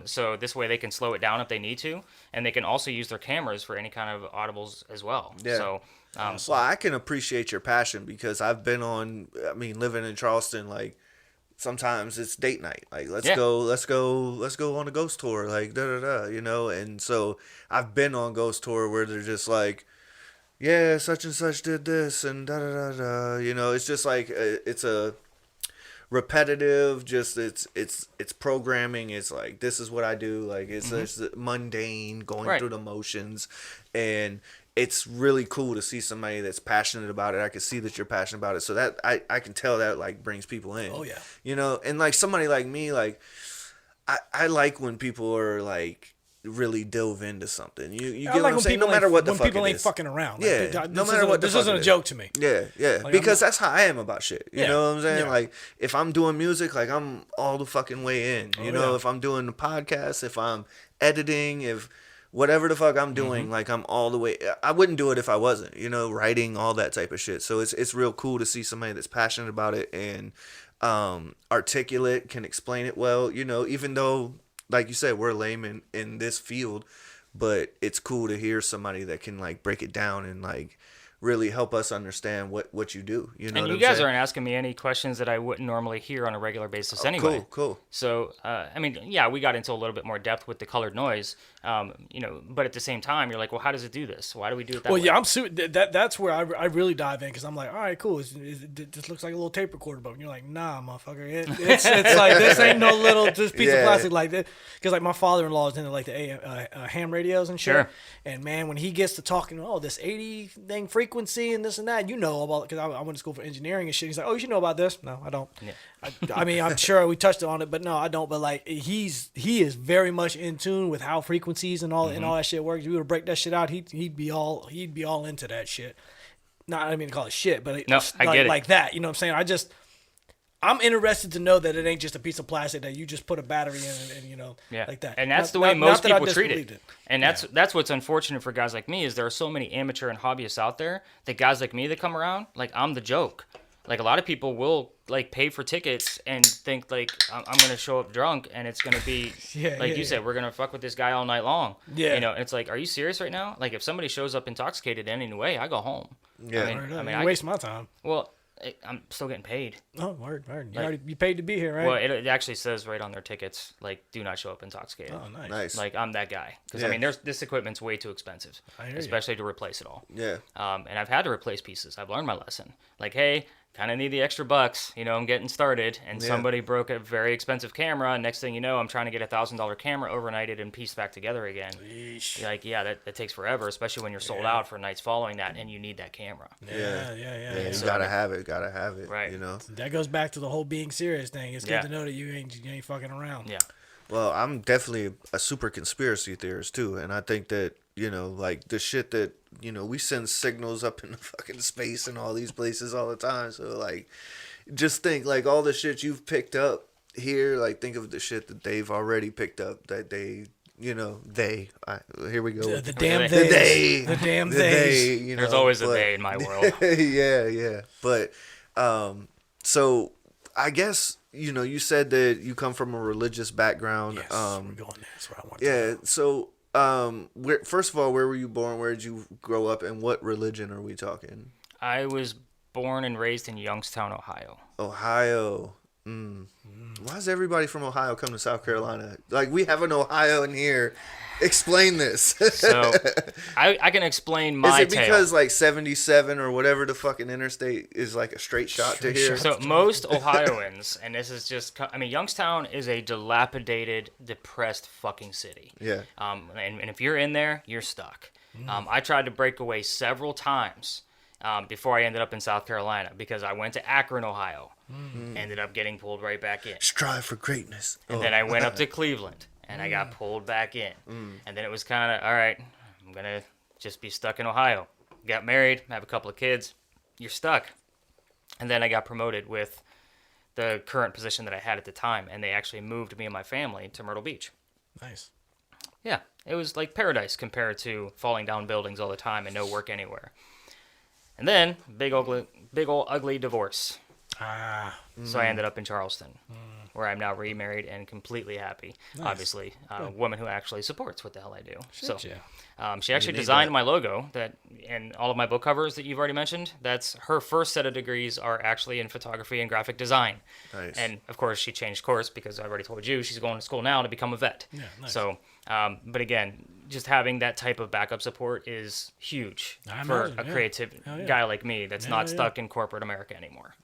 so this way they can slow it down if they need to, and they can also use their cameras for any kind of audibles as well. Yeah. So. Well, I can appreciate your passion because I've been living in Charleston, like, sometimes it's date night. Like, let's go on a ghost tour, like, and so I've been on ghost tour where they're just like, yeah, such and such did this and it's just like, it's a repetitive, just it's programming. It's like, this is what I do. Like, it's mundane, going through the motions, and it's really cool to see somebody that's passionate about it. I can see that you're passionate about it, so that I can tell that like brings people in. Oh yeah. And like somebody like me, like I like when people are like really delve into something. You get what I'm saying? No matter what the fuck it is. When people ain't fucking around. Like, Yeah. No matter what the this fuck isn't it a is. joke to me. Yeah, yeah. Like, Because that's how I am about shit. You Yeah, know what I'm saying? yeah. Like, if I'm doing music, like, I'm all the fucking way in. You know, yeah. if I'm doing the podcast, if I'm editing, if whatever the fuck I'm doing, like, I'm all the way. I wouldn't do it if I wasn't, writing, all that type of shit. So it's real cool to see somebody that's passionate about it and articulate, can explain it well, even though, like you said, we're laymen in this field, but it's cool to hear somebody that can, like, break it down and, like, really help us understand what you do. You know And what you I'm guys saying? aren't asking me any questions that I wouldn't normally hear on a regular basis anyway. Cool. So, I mean, yeah, we got into a little bit more depth with the colored noise, but at the same time, you're like, well, how does it do this? Why do we do it that way? Well, yeah, that's where I really dive in because I'm like, all right, cool. This looks like a little tape recorder, but you're like, nah, motherfucker. It's like this ain't no little just piece of plastic like that. Because like my father-in-law is into like the ham radios and shit. Sure. And man, when he gets to talking, this 80 thing frequency and this and that, about because I went to school for engineering and shit. He's like, oh, you should know about this. No, I don't. Yeah. I mean, I'm sure we touched on it, but no, I don't. But like, he is very much in tune with how frequencies and all that shit works. If we were to break that shit out, he'd be all into that shit. Not, I mean to call it shit, but No, I get it. Like that. You know what I'm saying? I'm interested to know that it ain't just a piece of plastic that you just put a battery in and Yeah. like that. And that's the Not- way not most that I people treat disbelieved it. And that's what's unfortunate for guys like me is there are so many amateur and hobbyists out there that guys like me that come around, like I'm the joke. Like a lot of people will like pay for tickets and think like I'm gonna show up drunk and it's gonna be you said, we're gonna fuck with this guy all night long. Yeah. And it's like, are you serious right now? Like if somebody shows up intoxicated in any way, I go home. Yeah. I waste my time. Well, I'm still getting paid. Oh, word. You paid to be here, right? Well, it actually says right on their tickets, like, do not show up intoxicated. Oh, nice. Nice. Like, I'm that guy. Because, Yeah. I mean, this equipment's way too expensive, I hear you. especially to replace it all. Yeah. And I've had to replace pieces. I've learned my lesson. Like, hey, kind of need the extra bucks. I'm getting started. And somebody broke a very expensive camera. And next thing you know, I'm trying to get a $1,000 camera overnighted and pieced back together again. Yeesh. You're like, yeah, that takes forever, especially when you're sold out for nights following that and you need that camera. Yeah. You gotta have it. Right. You know. That goes back to the whole being serious thing. It's good Yeah. to know that you ain't fucking around. Yeah. Well, I'm definitely a super conspiracy theorist too, and I think that like the shit that we send signals up into fucking space and all these places all the time. So like, just think like all the shit you've picked up here. Like think of the shit that they've already picked up that they. Here we go. The damn The they. The The damn the they. they, There's always a they in my world. yeah. But so I guess you said that you come from a religious background. Yes, we're going there. That's where I want to Yeah. go. So first of all, where were you born? Where did you grow up? And what religion are we talking? I was born and raised in Youngstown, Ohio. Ohio. Why does everybody from Ohio come to South Carolina? Like we have an Ohio in here. Explain this. So I can explain my Is it tale. because like 77 or whatever the fucking interstate is like a straight shot to here? So most Ohioans, and this is just, I mean, Youngstown is a dilapidated, depressed fucking city. Yeah. And if you're in there, you're stuck. I tried to break away several times before I ended up in South Carolina because I went to Akron, Ohio. Ended up getting pulled right back in. Strive for greatness. And then I went up to Cleveland, and I got pulled back in. And then it was kind of, all right, I'm going to just be stuck in Ohio. Got married, have a couple of kids. You're stuck. And then I got promoted with the current position that I had at the time, and they actually moved me and my family to Myrtle Beach. Nice. Yeah, it was like paradise compared to falling down buildings all the time and no work anywhere. And then, big old ugly divorce. So I ended up in Charleston, where I'm now remarried and completely happy. Nice. Obviously, a woman who actually supports what the hell I do. So yeah. she actually designed my logo and all of my book covers that you've already mentioned. That's her first set of degrees are actually in photography and graphic design. Nice. And of course, she changed course because I've already told you she's going to school now to become a vet. Yeah, nice. So, but again, just having that type of backup support is huge I for imagine, a yeah. creative Hell yeah. guy like me that's not stuck in corporate America anymore.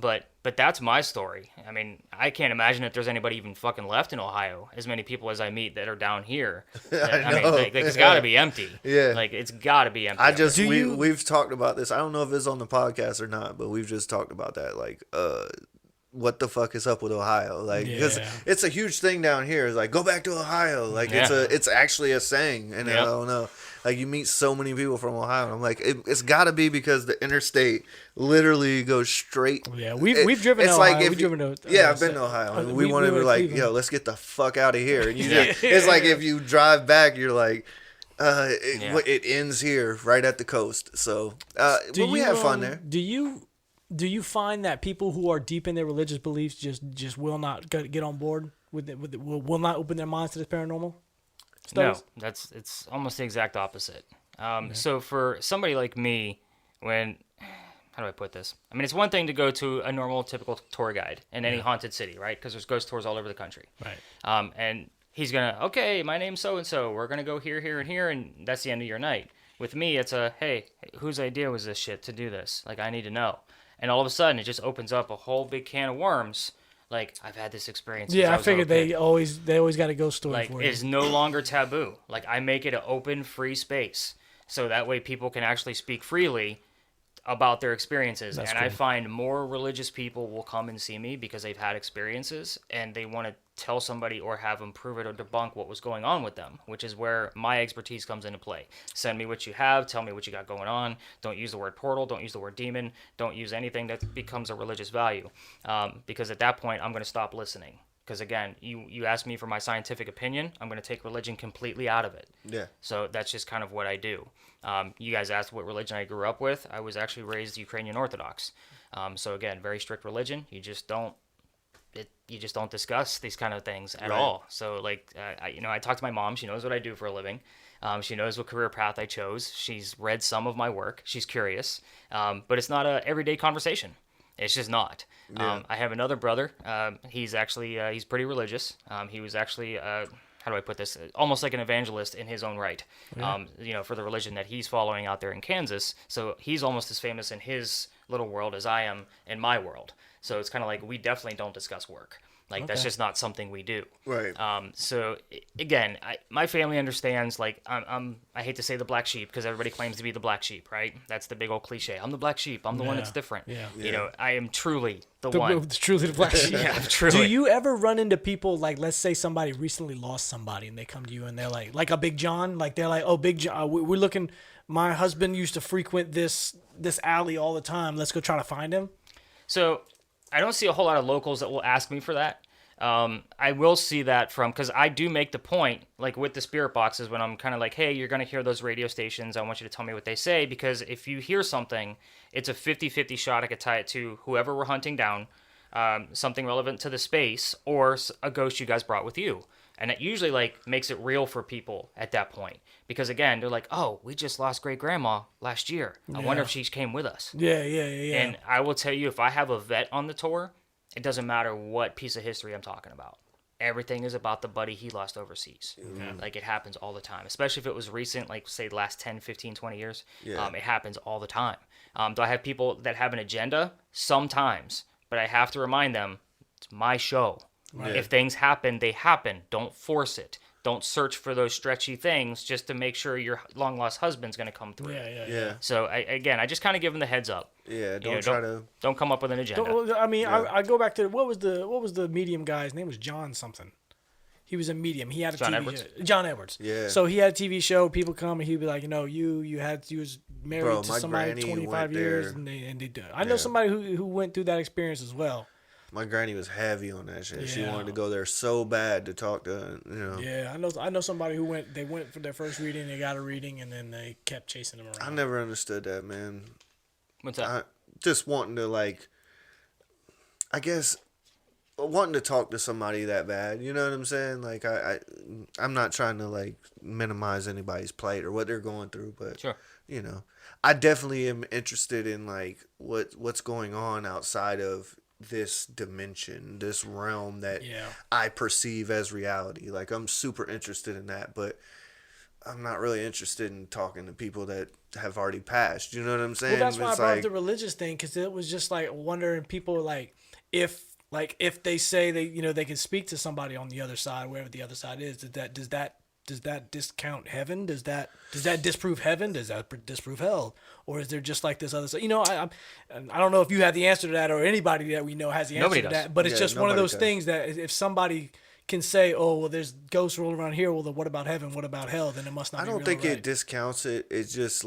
But that's my story. I mean, I can't imagine if there's anybody even fucking left in Ohio. As many people as I meet that are down here. I mean, know. like, it's got to be empty. Yeah. Like it's got to be empty. We've talked about this. I don't know if it's on the podcast or not, but we've just talked about that. Like, what the fuck is up with Ohio? Like, because Yeah. it's a huge thing down here. It's like, go back to Ohio. Like, it's actually a saying. And I don't know. Like, you meet so many people from Ohio. And I'm like, it's got to be because the interstate literally goes straight. Yeah, we've driven to Ohio. We've driven to I've been to Ohio. And we wanted to be like, Cleveland. yo, let's get the fuck out of here. And it's like if you drive back, you're like, it ends here right at the coast. So, but we have fun there. Do you find that people who are deep in their religious beliefs just will not get on board with it, will not open their minds to this paranormal studies? No, it's almost the exact opposite. So for somebody like me, when, how do I put this? I mean, it's one thing to go to a normal, typical tour guide in any haunted city, right? Because there's ghost tours all over the country. Right. And he's going to, okay, my name's so-and-so. We're going to go here, here, and here, and that's the end of your night. With me, it's a, hey, whose idea was this shit to do this? Like, I need to know. And all of a sudden, it just opens up a whole big can of worms. Like, I've had this experience. Yeah, I figured they always got a ghost story like, for you. it's no longer taboo. Like, I make it an open, free space. So that way people can actually speak freely about their experiences. That's and cool. I find more religious people will come and see me because they've had experiences and they want to tell somebody or have them prove it or debunk what was going on with them, which is where my expertise comes into play. Send me what you have. Tell me what you got going on. Don't use the word portal. Don't use the word demon. Don't use anything that becomes a religious value. Because at that point, I'm going to stop listening. Because again, you ask me for my scientific opinion, I'm going to take religion completely out of it. Yeah. So that's just kind of what I do. You guys asked what religion I grew up with. I was actually raised Ukrainian Orthodox. So again, very strict religion. You just don't discuss these kind of things at all. So like, I talk to my mom. She knows what I do for a living. She knows what career path I chose. She's read some of my work. She's curious. But it's not a everyday conversation. It's just not. Yeah. I have another brother. He's actually he's pretty religious. He was actually how do I put this? Almost like an evangelist in his own right. For the religion that he's following out there in Kansas. So he's almost as famous in his little world as I am in my world. So it's kind of like we definitely don't discuss work. Like that's just not something we do. Right. So again, my family understands. Like I hate to say the black sheep because everybody claims to be the black sheep, right? That's the big old cliche. I'm the black sheep. I'm the one that's different. Yeah. You know, I am truly the one. Truly the black sheep. Yeah, truly. Do you ever run into people like, let's say somebody recently lost somebody and they come to you and they're like a Big John, like they're like, oh, Big John, we're looking. My husband used to frequent this alley all the time. Let's go try to find him. So I don't see a whole lot of locals that will ask me for that. I will see that because I do make the point, like with the spirit boxes, when I'm kind of like, hey, you're going to hear those radio stations. I want you to tell me what they say, because if you hear something, it's a 50-50 shot. I could tie it to whoever we're hunting down, something relevant to the space, or a ghost you guys brought with you. And it usually like makes it real for people at that point. Because again, they're like, oh, we just lost great grandma last year. I wonder if she came with us. Yeah. And I will tell you, if I have a vet on the tour, it doesn't matter what piece of history I'm talking about. Everything is about the buddy he lost overseas. Like it happens all the time, especially if it was recent, like say the last 10, 15, 20 years. It happens all the time. Do I have people that have an agenda? Sometimes. But I have to remind them, it's my show. Right. If things happen, they happen. Don't force it. Don't search for those stretchy things just to make sure your long-lost husband's going to come through. Yeah. So, I just kind of give them the heads up. Yeah, don't come up with an agenda. I go back to what was the medium guy's name? Was John something. He was a medium. He had a John TV Edwards? show. John Edwards. Yeah. So he had a TV show. People come and he'd be like, you was married to somebody 25 years, and they do. I know somebody who went through that experience as well. My granny was heavy on that shit. Yeah. She wanted to go there so bad to talk to, Yeah, I know somebody who went. They went for their first reading. They got a reading, and then they kept chasing them around. I never understood that, man. What's that? Just wanting to I guess wanting to talk to somebody that bad. You know what I'm saying? Like I'm not trying to minimize anybody's plight or what they're going through, but Sure. I definitely am interested in what's going on outside of this dimension, this realm that I perceive as reality. Like I'm super interested in that, but I'm not really interested in talking to people that have already passed. You know what I'm saying? Well, that's why I brought up the religious thing, because it was just wondering people if they say they can speak to somebody on the other side, wherever the other side is. Does that discount heaven? Does that disprove heaven? Does that disprove hell? Or is there just this other side? I don't know if you have the answer to that, or anybody that we know has the answer Nobody to does. that. But it's just one of those things that if somebody can say, oh, well, there's ghosts rolling around here. Well, then what about heaven? What about hell? Then it must not be real. I don't think it discounts it. It's just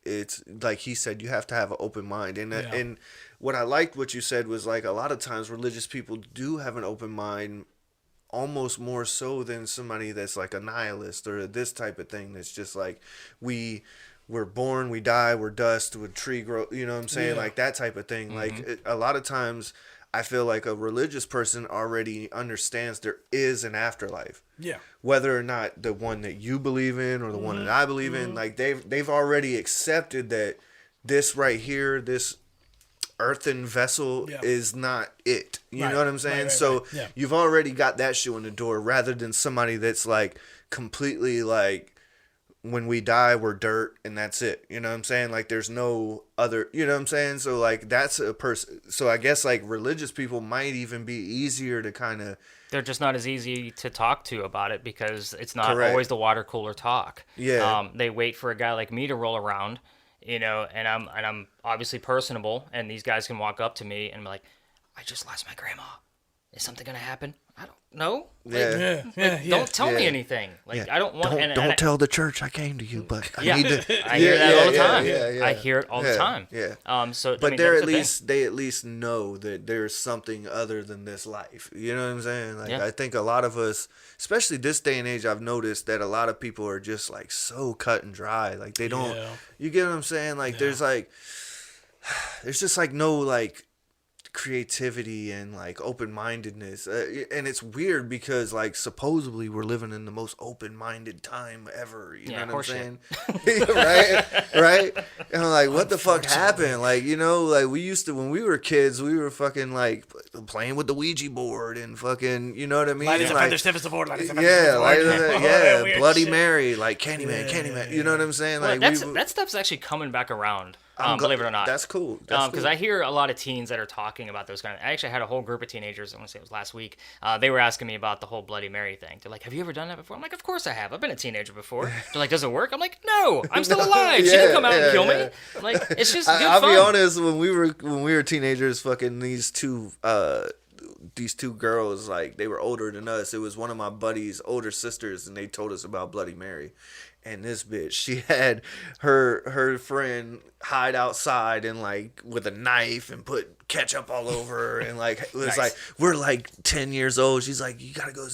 it's like he said, you have to have an open mind. And what I liked what you said was a lot of times religious people do have an open mind, almost more so than somebody that's a nihilist or this type of thing. That's just we're born, we die, we're dust, with tree grow. You know what I'm saying? Yeah. That type of thing. Mm-hmm. A lot of times I feel like a religious person already understands there is an afterlife. Yeah. Whether or not the one that you believe in or the one that I believe in, they've already accepted that this right here, this earthen vessel Yeah. is not it. You Right, know what I'm saying? right, right, So right. Yeah. you've already got that shoe in the door rather than somebody that's like completely like, when we die we're dirt and that's it. You know what I'm saying? Like there's no other, you know what I'm saying? So like that's a person. So I guess like religious people might even be easier to kind of. They're just not as easy to talk to about it because it's not Correct. always the water cooler talk. Yeah. They wait for a guy like me to roll around, and I'm obviously personable, and these guys can walk up to me and be like, "I just lost my grandma. Is something gonna happen? I don't know. Yeah. Don't tell me Yeah. anything. Like Yeah. I don't want. Don't tell the church I came to you, but I Yeah, need to. I hear that all the time. Yeah. I hear it all the time. Yeah. So, But I mean, they're that's at the thing. least they at least know that there's something other than this life. You know what I'm saying? Like Yeah. I think a lot of us, especially this day and age, I've noticed that a lot of people are just like so cut and dry. Like they don't. Yeah. You get what I'm saying? Like there's just like no like creativity and like open-mindedness, and it's weird because like supposedly we're living in the most open-minded time ever, you know what I'm saying? right and I'm like, what the fuck happened? Like, you know, like we used to, when we were kids, we were fucking like playing with the Ouija board and fucking, you know what I mean? Light is a Like, feather, stiff as a board. yeah, like, yeah, Weird Bloody shit. Mary, like Candyman, you know what I'm saying? Well, Like that stuff's actually coming back around. I'm Believe it or not. that's cool. Because I hear a lot of teens that are talking about those kind of. I actually had a whole group of teenagers. I want to say it was last week. They were asking me about the whole Bloody Mary thing. They're like, "Have you ever done that before?" I'm like, "Of course I have. I've been a teenager before." They're like, "Does it work?" I'm like, "No, I'm still alive. She didn't come out and kill me." I'm like, it's just good I'll fun. be honest. When we were teenagers, fucking these two girls, like they were older than us. It was one of my buddy's older sisters, and they told us about Bloody Mary. And this bitch, she had her friend hide outside and like with a knife and put ketchup all over her, and like it was Nice. like, we're like 10 years old. She's like, you gotta go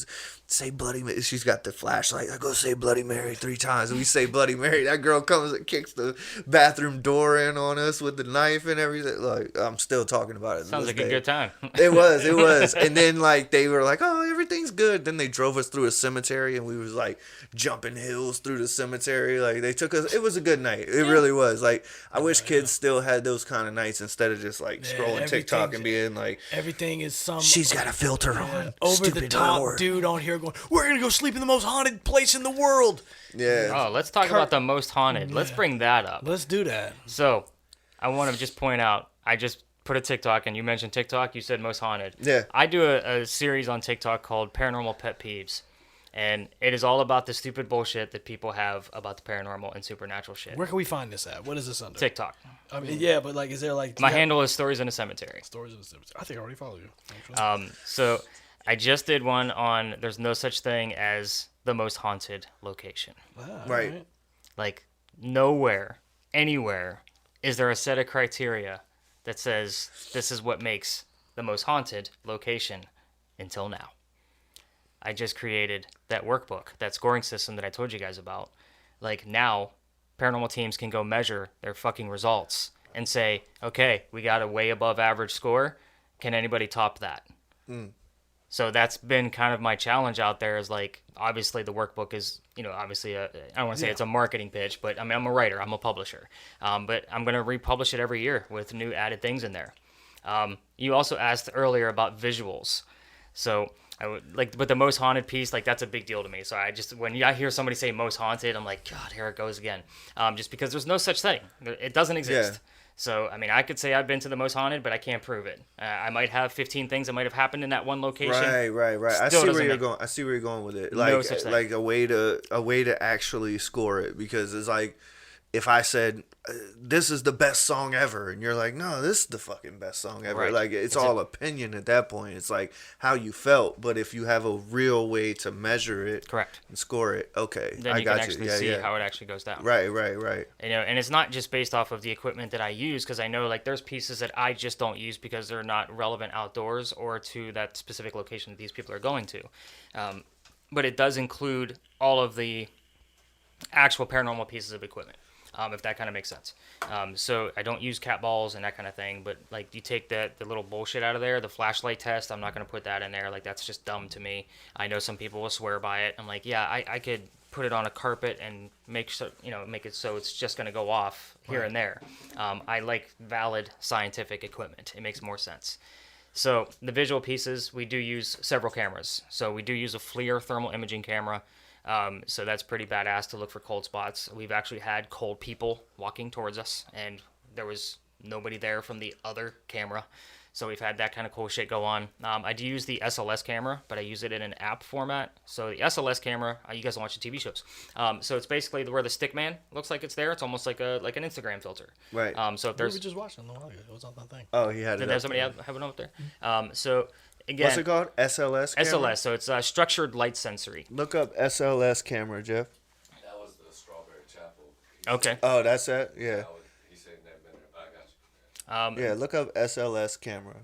say Bloody Mary. She's got the flashlight. I go say Bloody Mary 3 times, and we say Bloody Mary. That girl comes and kicks the bathroom door in on us with the knife and everything. Like, I'm still talking about it. Sounds to like this a day. good time. It was. And then like they were like, oh, everything's good. Then they drove us through a cemetery, and we was like jumping hills through the cemetery. Like they took us. It was a good night. It really was. Like I wish kids still had those kind of nights instead of just like scrolling TikTok and being like, everything is some she's got a filter on. over Stupid the top whore. dude on here going, "We're gonna go sleep in the most haunted place in the world." Yeah. Oh, let's talk about the most haunted. Let's bring that up. Let's do that. So, I want to just point out, I just put a TikTok, and you mentioned TikTok, you said most haunted. Yeah. I do a series on TikTok called Paranormal Pet Peeves, and it is all about the stupid bullshit that people have about the paranormal and supernatural shit. Where can we find this at? What is this under? TikTok. I mean, yeah, but like, is there like My handle is Stories in a Cemetery. stories in the cemetery? I think I already follow you. Actually. So, I just did one on there's no such thing as the most haunted location. Right. Like, nowhere, anywhere, is there a set of criteria that says this is what makes the most haunted location until now. I just created that workbook, that scoring system that I told you guys about. Like, now, paranormal teams can go measure their fucking results and say, okay, we got a way above average score. Can anybody top that? So that's been kind of my challenge out there, is like, obviously the workbook is, obviously I don't want to say it's a marketing pitch, but I mean, I'm a writer, I'm a publisher. But I'm going to republish it every year with new added things in there. You also asked earlier about visuals. So I would like, but the most haunted piece, like, that's a big deal to me. So when I hear somebody say most haunted, I'm like, God, here it goes again. Just because there's no such thing. It doesn't exist. Yeah. So, I mean, I could say I've been to the most haunted, but I can't prove it. I might have 15 things that might have happened in that one location. Right. I Still see where doesn't you're make- going. I see where you're going with it. No Like, such thing. like a way to actually score it, because it's like, if I said this is the best song ever, and you're like, no, this is the fucking best song ever. Right. Like, it's all opinion at that point. It's like how you felt. But if you have a real way to measure it, Correct. and score it, okay, Then I you got can actually you. Yeah, see yeah. how it actually goes down. Right. And it's not just based off of the equipment that I use, because I know, like, there's pieces that I just don't use because they're not relevant outdoors or to that specific location that these people are going to. But it does include all of the actual paranormal pieces of equipment, if that kind of makes sense. So I don't use cat balls and that kind of thing, but, like, you take the little bullshit out of there, the flashlight test, I'm not going to put that in there. Like, that's just dumb to me. I know some people will swear by it. I'm like, yeah, I could put it on a carpet and make it so it's just going to go off here and there. I like valid scientific equipment. It makes more sense. So the visual pieces, we do use several cameras. So we do use a FLIR thermal imaging camera. So that's pretty badass to look for cold spots. We've actually had cold people walking towards us, and there was nobody there from the other camera. So we've had that kind of cool shit go on. I do use the SLS camera, but I use it in an app format. So the SLS camera, you guys watch the TV shows. So it's basically where the stick man looks like it's there. It's almost like an Instagram filter. Right. So if there's, We just watched it a while ago. It was on that thing. Oh, he had it. did there's somebody have it up there. So again, What's it called? SLS camera? SLS. So it's structured light sensory. Look up SLS camera, Jeff. That was the Strawberry Chapel. Okay. Oh, that's that? Yeah. He said that minute. I got you. Yeah, look up SLS camera.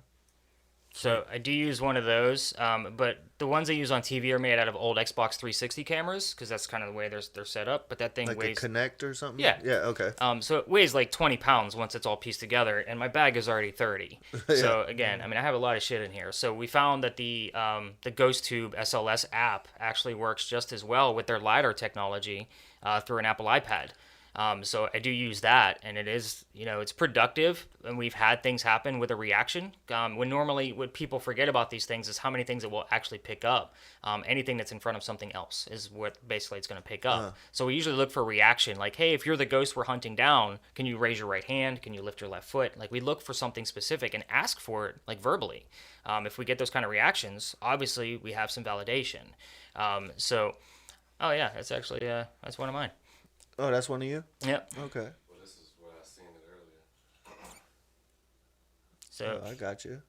So I do use one of those, but the ones I use on TV are made out of old Xbox 360 cameras because that's kind of the way they're set up. But that thing Like weighs a Connect or something? Yeah. Yeah, okay. so it weighs like 20 pounds once it's all pieced together, and my bag is already 30. So again, I mean, I have a lot of shit in here. So we found that the Ghost Tube SLS app actually works just as well with their LiDAR technology through an Apple iPad. So I do use that, and it is, it's productive, and we've had things happen with a reaction. When normally what people forget about these things is how many things it will actually pick up. Anything that's in front of something else is what basically it's going to pick up. So we usually look for reaction, like, hey, if you're the ghost we're hunting down, can you raise your right hand? Can you lift your left foot? Like, we look for something specific and ask for it, like, verbally. If we get those kind of reactions, obviously we have some validation. Oh yeah, that's actually, that's one of mine. Oh, that's one of you? Yep. Okay. Well, this is what I seen it earlier. So Oh, I got you.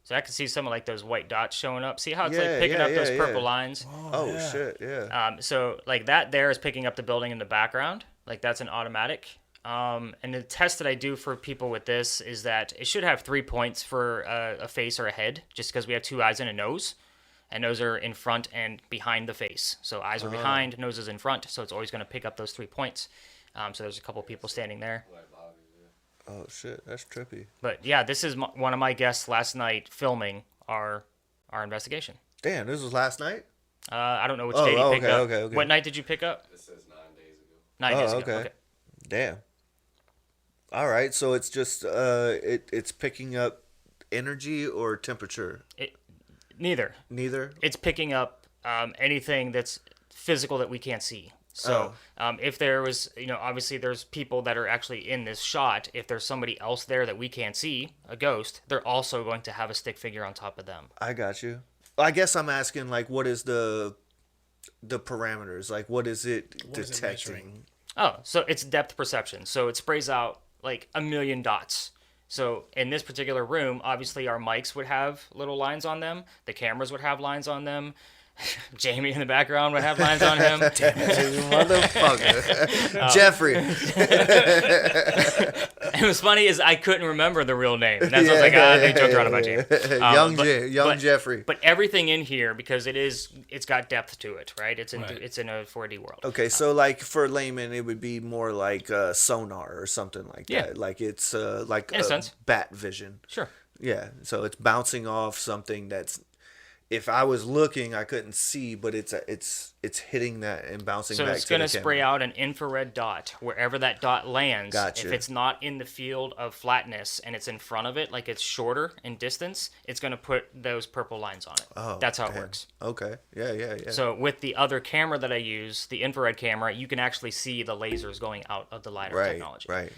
So I can see some of like those white dots showing up. See how it's Yeah, like picking yeah, up those yeah, purple yeah. lines? Oh, yeah. shit, yeah. So like that there is picking up the building in the background. Like that's an automatic. And the test that I do for people with this is that it should have 3 points for a face or a head, just because we have 2 eyes and a nose. And those are in front and behind the face. So eyes are behind, nose is in front. So it's always going to pick up those 3 points. So there's a couple people standing there. Like lobbies, yeah. Oh, shit, that's trippy. But yeah, this is one of my guests last night filming our investigation. Damn, this was last night? I don't know which Oh, day you picked okay, up. okay. What night did you pick up? It says 9 days ago. 9 days ago. Okay. Damn. All right, so it's just it's picking up energy or temperature? Neither. Neither? It's picking up anything that's physical that we can't see. So if there was, obviously there's people that are actually in this shot. If there's somebody else there that we can't see, a ghost, they're also going to have a stick figure on top of them. I got you. I guess I'm asking, like, what is the parameters? Like, what is it What is it detecting? measuring? Oh, so it's depth perception. So it sprays out like 1,000,000 dots. So in this particular room, obviously our mics would have little lines on them. The cameras would have lines on them. Jamie in the background would have lines on him. Damn it, motherfucker. Jeffrey. It was funny is I couldn't remember the real name. And that's why I was like, they joked around about Jamie. Young Jeffrey. But everything in here, because it's got depth to it, right? It's in Right. it's in a 4D world. Okay, so like for layman, it would be more like sonar or something like Yeah. that. Like it's like In a sense. bat vision. Sure. Yeah, so it's bouncing off something that's, if I was looking, I couldn't see, but it's hitting that and bouncing So back it's to going the to spray camera. out an infrared dot wherever that dot lands. Gotcha. If it's not in the field of flatness and it's in front of it, like it's shorter in distance, it's going to put those purple lines on it. Oh, That's how it damn. works. Okay, yeah. So with the other camera that I use, the infrared camera, you can actually see the lasers going out of the LiDAR Right, technology. right.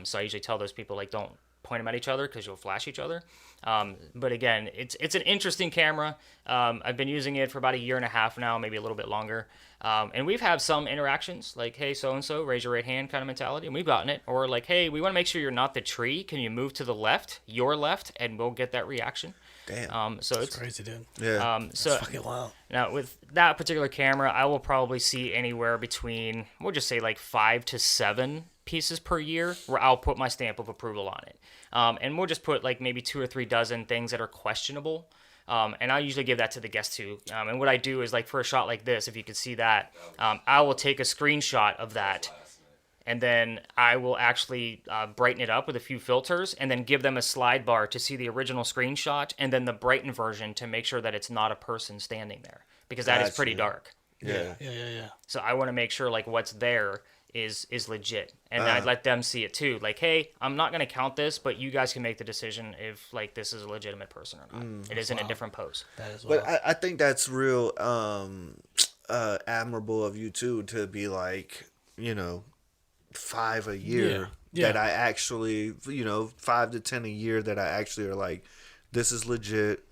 So I usually tell those people, like, don't point them at each other because you'll flash each other. But again, it's an interesting camera. I've been using it for about 1.5 years now, maybe a little bit longer. And we've had some interactions like, hey, so-and-so, raise your right hand kind of mentality. And we've gotten it. Or like, hey, we want to make sure you're not the tree. Can you move to the left, your left, and we'll get that reaction. Damn. So It's it's crazy, dude. Yeah. so Fucking wild. now with that particular camera, I will probably see anywhere between, we'll just say like 5 to 7 pieces per year where I'll put my stamp of approval on it. And we'll just put like maybe 2 or 3 dozen things that are questionable. And I'll usually give that to the guest too. And what I do is like for a shot like this, if you could see that, I will take a screenshot of that. And then I will actually brighten it up with a few filters and then give them a slide bar to see the original screenshot and then the brightened version to make sure that it's not a person standing there. Because that is pretty Gotcha. dark. Yeah. Yeah. So I want to make sure like what's there is legit, and Uh-huh. I let them see it too. Like, hey, I'm not gonna count this, but you guys can make the decision if like this is a legitimate person or not. It is in a different pose. That is But I think that's real admirable of you too, to be like, 5 a year Yeah. that I actually, 5 to 10 a year that I actually are like, this is legit.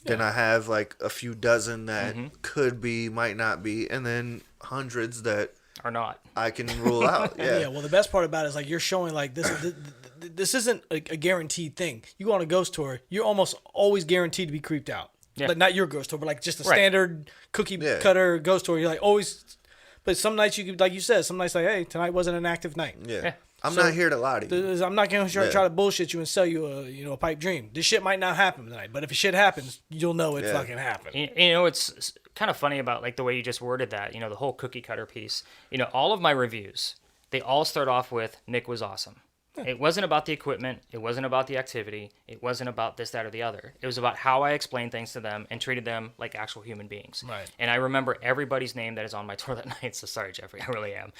Then I have like a few dozen that could be, might not be, and then hundreds that Or not. I can rule out. Yeah. Yeah. Well, the best part about it is like you're showing like this isn't a guaranteed thing. You go on a ghost tour, you're almost always guaranteed to be creeped out. Yeah. Like not your ghost tour, but like just a Right. standard cookie Yeah. cutter ghost tour. You're like always. But some nights you could, like you said, some nights like, hey, tonight wasn't an active night. Yeah. I'm So, not here to lie to you. I'm not gonna try Yeah. to bullshit you and sell you a pipe dream. This shit might not happen tonight, but if shit happens, you'll know it Yeah. fucking happened. It's kind of funny about like the way you just worded that. The whole cookie cutter piece. All of my reviews, they all start off with Nick was awesome. It wasn't about the equipment. It wasn't about the activity. It wasn't about this, that, or the other. It was about how I explained things to them and treated them like actual human beings. Right. And I remember everybody's name that is on my tour that night. So sorry, Jeffrey, I really am.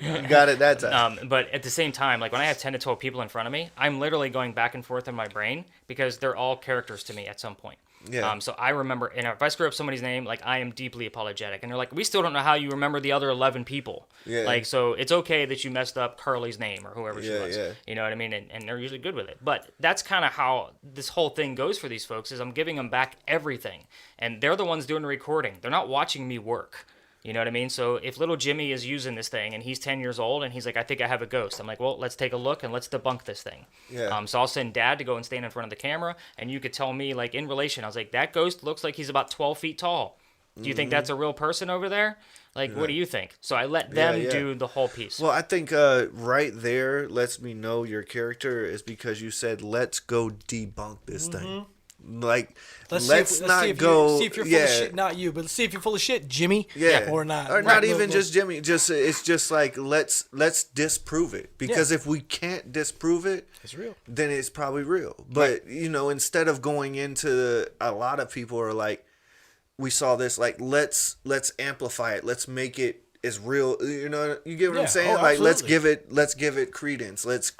You got it that time. But at the same time, like when I have 10 to 12 people in front of me, I'm literally going back and forth in my brain because they're all characters to me at some point. Yeah. So I remember, and if I screw up somebody's name, like I am deeply apologetic. And they're like, we still don't know how you remember the other 11 people. Yeah. Like, so it's okay that you messed up Carly's name or whoever she Yeah, was. yeah. You know what I mean? And they're usually good with it. But that's kind of how this whole thing goes for these folks is I'm giving them back everything. And they're the ones doing the recording. They're not watching me work. You know what I mean? So if little Jimmy is using this thing and he's 10 years old and he's like, I think I have a ghost. I'm like, well, let's take a look and let's debunk this thing. Yeah. So I'll send Dad to go and stand in front of the camera and you could tell me like in relation, I was like, that ghost looks like he's about 12 feet tall. Do you think that's a real person over there? Like, what do you think? So I let them Yeah. do the whole piece. Well, I think right there lets me know your character is because you said, let's go debunk this thing. Like, let's not see if go. see if you're full of shit. Not you, but let's see if you're full of shit, Jimmy. Yeah, Or not. or not Right. even No, just Jimmy. Just it's just like let's disprove it, because if we can't disprove it, It's real. then it's probably real. But instead of going into a lot of people are like, we saw this, like let's amplify it, let's make it as real. You get what I'm saying? Oh, Like let's absolutely. give it credence. Let's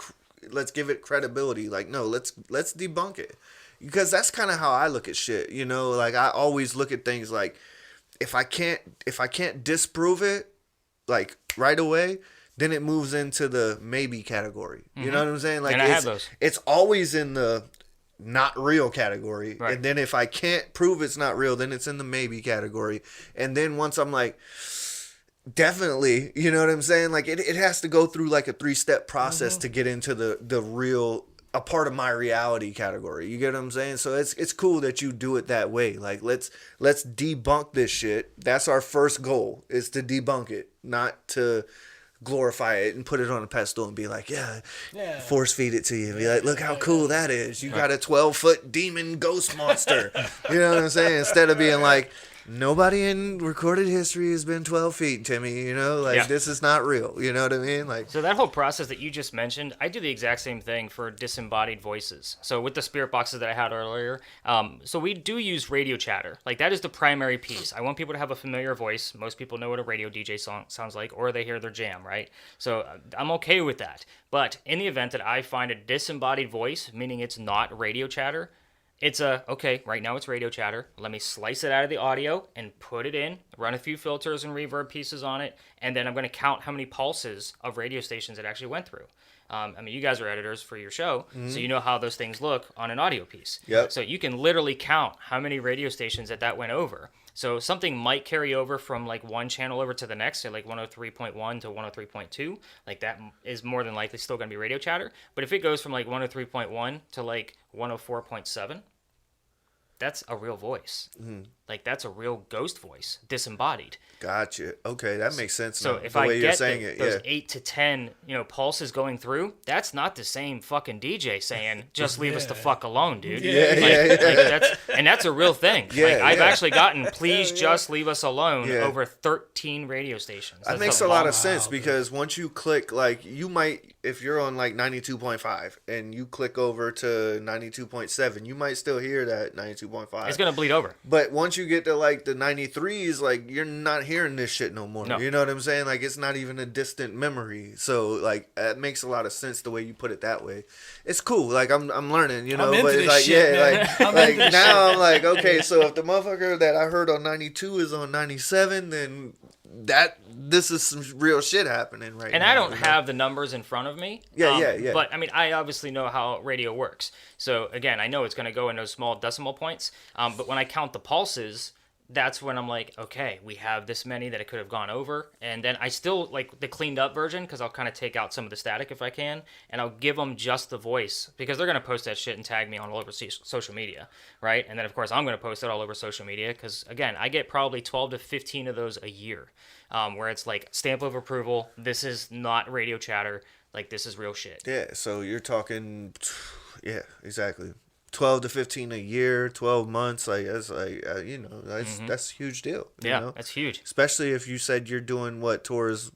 give it credibility. Like no, let's debunk it. Because that's kind of how I look at shit, like I always look at things like if I can't disprove it like right away, then it moves into the maybe category. You know what I'm saying? Like And I have those. It's always in the not real category. Right. And then if I can't prove it's not real, then it's in the maybe category. And then once I'm like, definitely, you know what I'm saying? Like it has to go through like a 3-step process to get into the real, a part of my reality category. You get what I'm saying? So it's cool that you do it that way. Like let's debunk this shit. That's our first goal, is to debunk it, not to glorify it and put it on a pedestal and be like, yeah, force feed it to you. Be like, look how cool that is. You got a 12-foot demon ghost monster. You know what I'm saying? Instead of being like, nobody in recorded history has been 12 feet, Timmy. This is not real. You know what I mean? Like, So that whole process that you just mentioned, I do the exact same thing for disembodied voices. So with the spirit boxes that I had earlier, so we do use radio chatter. Like that is the primary piece. I want people to have a familiar voice. Most people know what a radio DJ song sounds like, or they hear their jam, right? So I'm okay with that. But in the event that I find a disembodied voice, meaning it's not radio chatter, it's okay, right now it's radio chatter. Let me slice it out of the audio and put it in, run a few filters and reverb pieces on it, and then I'm going to count how many pulses of radio stations it actually went through. You guys are editors for your show, so you know how those things look on an audio piece. Yep. So you can literally count how many radio stations that went over. So something might carry over from like one channel over to the next, say like 103.1 to 103.2. Like that is more than likely still going to be radio chatter. But if it goes from like 103.1 to like 104.7, that's a real voice. Like that's a real ghost voice, disembodied. gotcha. Okay, that makes sense. So now, if the I way you're get saying it, those yeah. 8 to 10, pulses going through, that's not the same fucking DJ saying, just leave us the fuck alone, dude. That's a real thing. Yeah, I've yeah. actually gotten, please just leave us alone, Yeah. over 13 radio stations. That That's makes a lot long- of sense, because once you click, like you might, if you're on like 92.5 and you click over to 92.7, you might still hear that 92.5. It's gonna bleed over. But once you get to like the 93s, like you're not hearing this shit no more. No. You know what I'm saying? Like it's not even a distant memory. So like it makes a lot of sense the way you put it that way. It's cool. Like I'm learning, you know. I'm into but it's this like shit, yeah, man. like I'm like into this now I'm like okay, so if the motherfucker that I heard on 92 is on 97, then this is some real shit happening right now. And I don't you know? have the numbers in front of me. Yeah. But I mean, I obviously know how radio works. So again, I know it's going to go in those small decimal points. But when I count the pulses, that's when I'm like, okay, we have this many that it could have gone over. And then I still like the cleaned up version because I'll kind of take out some of the static if I can. And I'll give them just the voice because they're going to post that shit and tag me on all over social media. Right. And then, of course, I'm going to post it all over social media because, again, I get probably 12 to 15 of those a year where it's like stamp of approval. This is not radio chatter. Like, this is real shit. Yeah, so you're talking, yeah, exactly. 12 to 15 a year, 12 months, like that's like you know, that's a huge deal. You know? That's huge. Especially if you said you're doing what, tours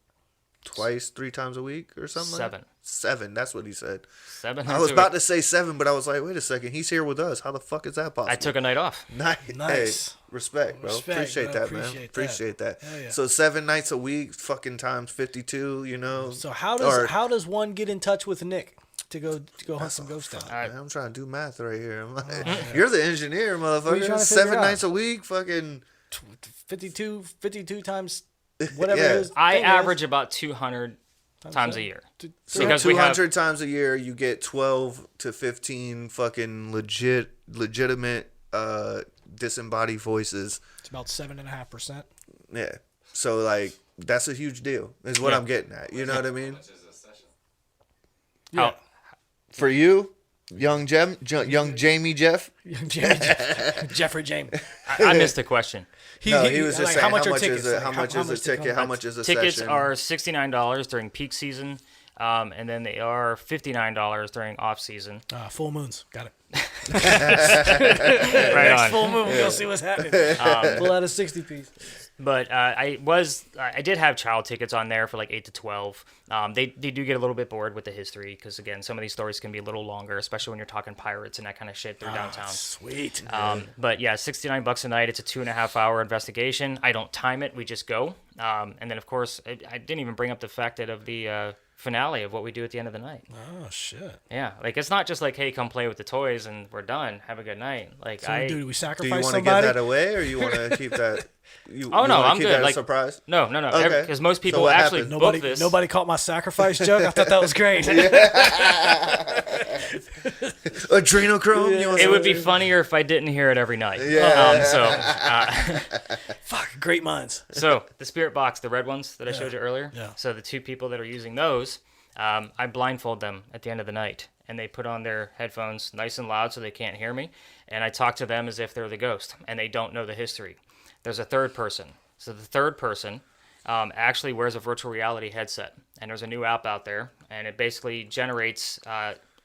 twice, 3 times a week or something. 7. 7, that's what he said. 7. I was about to say 7, but I was like, wait a second, he's here with us. How the fuck is that possible? I took a night off. Nice. Nice. Hey, respect, bro. Respect, Appreciate bro. that, man. Appreciate that. Appreciate that. Hell yeah. So 7 nights a week, fucking times 52, you know. So how Or- does one get in touch with Nick to go hunt some ghosts down? Man, I'm trying to do math right here. I'm like, you're the engineer, motherfucker. trying to 7 figure out? nights a week, fucking. 52 times whatever Yeah. his I thing is. average about 200 times a year. So Because we have- 200 times a year, you get 12 to 15 fucking legitimate disembodied voices. It's about 7.5%. Yeah. So like that's a huge deal. Is what Yeah. I'm getting at. You know what I mean? Much is a session. How- For you, young Jamie Jeff. Jeffrey James. I missed the question. He was just like, saying how much are are tickets? it? Like, How much is a to ticket? come? How much is a Tickets session? are $69 during peak season, and then they are $59 during off season. Full moons. Got it. Right Next on. full moon, we'll see what's happening. Pull out a 60 piece. But I did have child tickets on there for like 8 to 12. They do get a little bit bored with the history because, again, some of these stories can be a little longer, especially when you're talking pirates and that kind of shit through downtown. Sweet. But yeah, $69 a night. It's a 2.5-hour investigation. I don't time it. We just go. And then, of course, I didn't even bring up the fact that of the finale of what we do at the end of the night. Oh shit. Yeah, like it's not just like, hey, come play with the toys and we're done. Have a good night. Like So, do we Do you sacrifice want to give somebody? that away, or you want to keep that? You Oh, no, wanna I'm keep good. That like a surprise. No. Okay. Because most So people what actually happened? book this. Nobody caught my sacrifice joke. I thought that was great. Adrenochrome. You want It would be something? funnier if I didn't hear it every night. Yeah. Fuck, great minds. So the spirit box, the red ones that I showed you earlier. Yeah. So the 2 people that are using those, I blindfold them at the end of the night, and they put on their headphones nice and loud so they can't hear me, and I talk to them as if they're the ghost, and they don't know the history. There's a third person. So the third person actually wears a virtual reality headset, and there's a new app out there, and it basically generates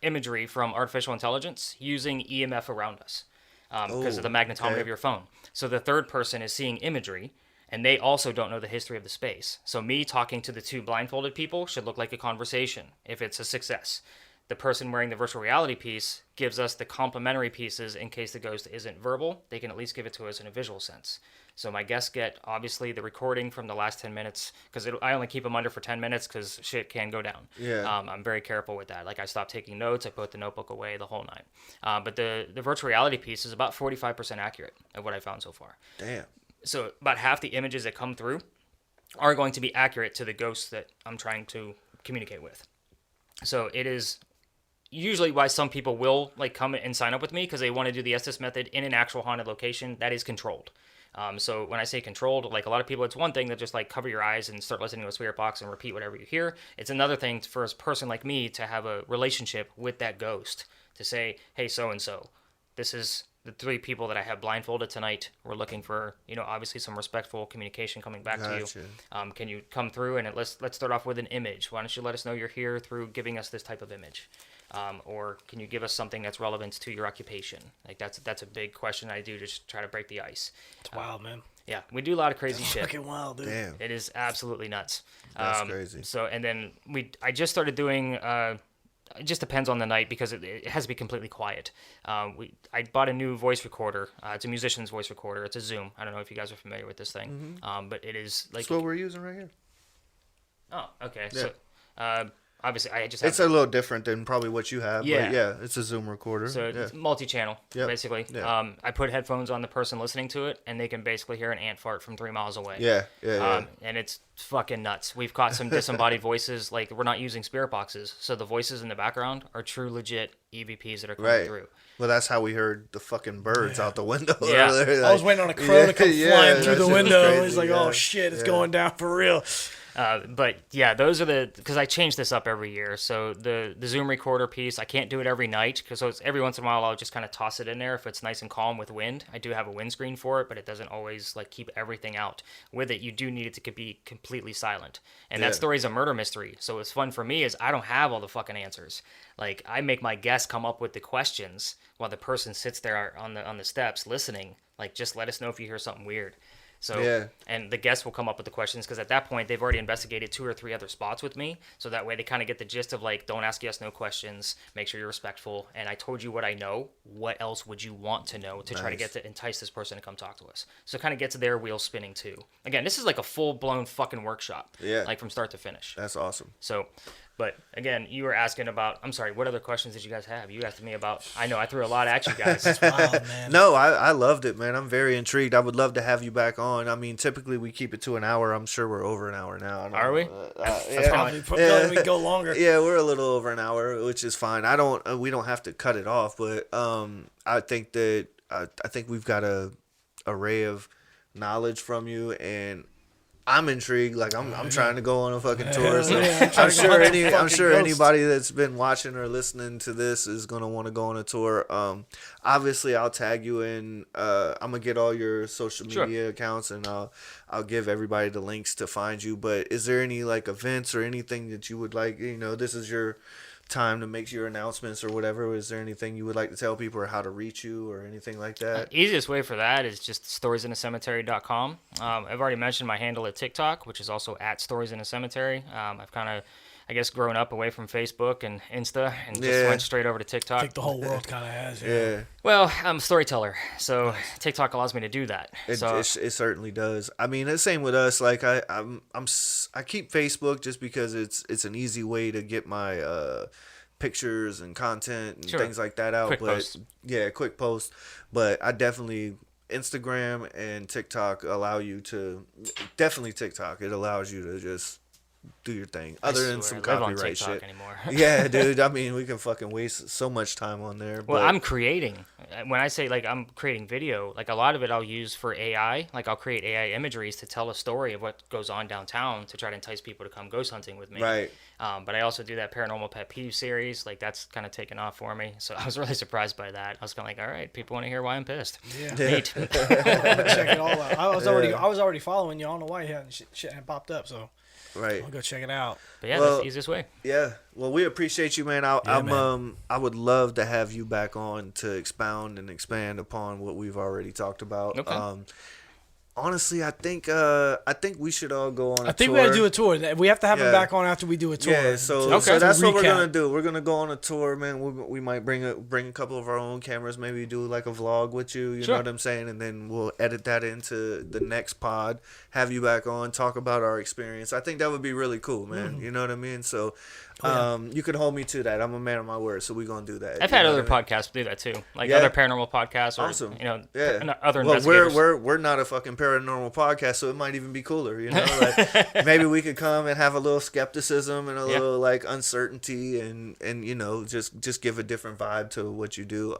imagery from artificial intelligence using EMF around us because of the magnetometry okay. of your phone. So the third person is seeing imagery, and they also don't know the history of the space. So me talking to the 2 blindfolded people should look like a conversation if it's a success. The person wearing the virtual reality piece gives us the complementary pieces in case the ghost isn't verbal. They can at least give it to us in a visual sense. So my guests get, obviously, the recording from the last 10 minutes, because I only keep them under for 10 minutes because shit can go down. Yeah. I'm very careful with that. Like, I stopped taking notes. I put the notebook away, the whole nine. But the virtual reality piece is about 45% accurate of what I found so far. Damn. So about half the images that come through are going to be accurate to the ghosts that I'm trying to communicate with. So it is usually why some people will like come and sign up with me because they want to do the Estes method in an actual haunted location that is controlled. So when I say controlled, like a lot of people, it's one thing to just like cover your eyes and start listening to a spirit box and repeat whatever you hear. It's another thing for a person like me to have a relationship with that ghost to say, hey, so-and-so, this is the 3 people that I have blindfolded tonight, we're looking for, obviously some respectful communication coming back to Gotcha. you. Can you come through and let's start off with an image. Why don't you let us know you're here through giving us this type of image? Or can you give us something that's relevant to your occupation? Like that's a big question I do to just try to break the ice. It's wild, man. Yeah, we do a lot of crazy shit. Fucking wild, dude. Damn. It is absolutely nuts. That's crazy. So, and then I just started doing, it just depends on the night because it has to be completely quiet. I bought a new voice recorder. It's a musician's voice recorder. It's a Zoom. I don't know if you guys are familiar with this thing. But it is like... That's what we're using right here. Oh, okay. Yeah. So, obviously, I just have... It's a little different than probably what you have. Yeah. But yeah, it's a Zoom recorder. So it's multi-channel, Yep. basically. Yeah. I put headphones on the person listening to it, and they can basically hear an ant fart from 3 miles away. Yeah. And it's fucking nuts. We've caught some disembodied voices. Like, we're not using spirit boxes, so the voices in the background are true, legit EVPs that are coming Right. through. Well, that's how we heard the fucking birds out the window Yeah. earlier. I was waiting on a crow to come flying through that's the just window. crazy, He's like, yeah. "Oh shit, it's Yeah. going down for real." But yeah, those are because I change this up every year. So the Zoom recorder piece, I can't do it every night because it's every once in a while I'll just kind of toss it in there if it's nice and calm with wind. I do have a windscreen for it, but it doesn't always like keep everything out. With it, you do need it to be completely silent. And Yeah. that story's a murder mystery. So what's fun for me is I don't have all the fucking answers. Like I make my guests come up with the questions while the person sits there on the steps listening. Like just let us know if you hear something weird. So, Yeah. and the guests will come up with the questions because at that point they've already investigated 2 or 3 other spots with me. So that way they kind of get the gist of like, don't ask yes, no questions. Make sure you're respectful. And I told you what I know. What else would you want to know to try to Nice. get to entice this person to come talk to us? So it kind of gets their wheels spinning too. Again, this is like a full blown fucking workshop. Yeah. Like from start to finish. That's awesome. So, but again, you were asking about, I'm sorry, what other questions did you guys have? You asked me about, I know I threw a lot at you guys. Wild, man. No, I loved it, man. I'm very intrigued. I would love to have you back on. I mean, typically we keep it to an hour. I'm sure we're over an hour now. I don't Are know. we? Yeah. Probably we go longer. Yeah, we're a little over an hour, which is fine. We don't have to cut it off, but I think that I think we've got a array of knowledge from you, and I'm intrigued. Like I'm trying to go on a fucking tour. So Yeah, I'm sure on a I'm fucking sure ghost. anybody that's been watching or listening to this is gonna want to go on a tour. Obviously I'll tag you in. I'm gonna get all your social Sure. media accounts, and I'll give everybody the links to find you. But is there any like events or anything that you would like? This is your time to make your announcements or whatever. Is there anything you would like to tell people, or how to reach you, or anything like that? Easiest way for that is just storiesinthecemetery.com. I've already mentioned my handle at TikTok, which is also at storiesinthecemetery. I've kind of, I guess, grown up away from Facebook and Insta and just Yeah. went straight over to I TikTok. think the whole world kind of has. Yeah. Well, I'm a storyteller, so TikTok allows me to do that. It certainly does. I mean, the same with us. Like I keep Facebook just because it's an easy way to get my pictures and content and Sure. things like that out. Quick but post. yeah, quick post. But I definitely Instagram and TikTok allow you to definitely TikTok. It allows you to just do your thing. I Other than swear, some I live on copyright TikTok shit. anymore. Yeah, dude. I mean, we can fucking waste so much time on there. Well, but I'm creating. When I say like I'm creating video, like a lot of it I'll use for AI. Like I'll create AI imageries to tell a story of what goes on downtown to try to entice people to come ghost hunting with me. Right. But I also do that paranormal pet peeve series. Like that's kind of taken off for me. So I was really surprised by that. I was kind of like, all right, people want to hear why I'm pissed. Yeah. Neat. Check it all out. I was already following you. I don't know why you hadn't shit hadn't popped up. So right. I'll go check it out. But yeah, Well, that's the easiest way. Yeah, well, we appreciate you, man. I would love to have you back on to expound and expand upon what we've already talked about. Okay. Honestly, I think we should all go on. I think we got to do a tour. We have to have him Yeah. back on after we do a tour. Yeah, so Okay. that's what we're recap. gonna do. We're gonna go on a tour, man. We might bring a couple of our own cameras, maybe do like a vlog with you. You Sure. know what I'm saying? And then we'll edit that into the next pod. Have you back on, talk about our experience. I think that would be really cool, man. Mm-hmm. You know what I mean? So, Oh, you can hold me to that. I'm a man of my word, so we're gonna do that. I've You had know other what I mean? podcasts do that too, like Yeah. other paranormal podcasts, or Awesome. other Well, investigators. we're not a fucking paranormal podcast, so it might even be cooler. You know, like maybe we could come and have a little skepticism and a Yeah. little like uncertainty, and just give a different vibe to what you do.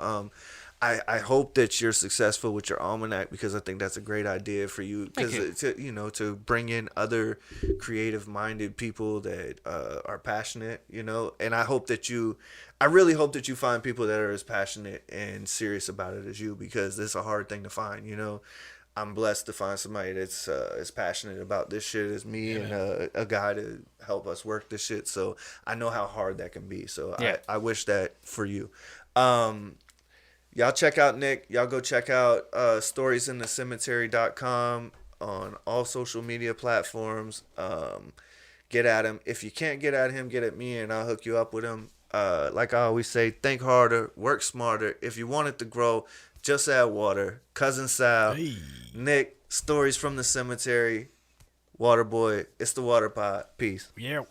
I hope that you're successful with your almanac, because I think that's a great idea for you. Thank you. Because to bring in other creative-minded people that are passionate, and I really hope that you find people that are as passionate and serious about it as you, because it's a hard thing to find. I'm blessed to find somebody that's as passionate about this shit as me, and a guy to help us work this shit. So I know how hard that can be. So Yeah. I wish that for you. Y'all check out Nick. Y'all go check out storiesinthecemetery.com on all social media platforms. Get at him. If you can't get at him, get at me, and I'll hook you up with him. Like I always say, think harder, work smarter. If you want it to grow, just add water. Cousin Sal, Nick, Stories from the Cemetery, Waterboy. It's the Water Pod. Peace. Yeah.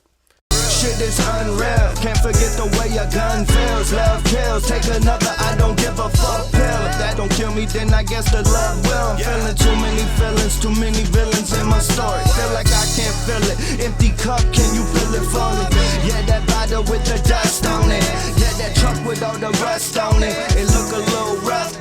Shit is unreal. Can't forget the way a gun feels. Love kills. Take another, I don't give a fuck pill. If that don't kill me, then I guess the love will. I'm feeling too many feelings, too many villains in my story. Feel like I can't feel it. Empty cup, can you feel it for me? Yeah, that bottle with the dust on it. Yeah, that truck with all the rust on it. It look a little rough,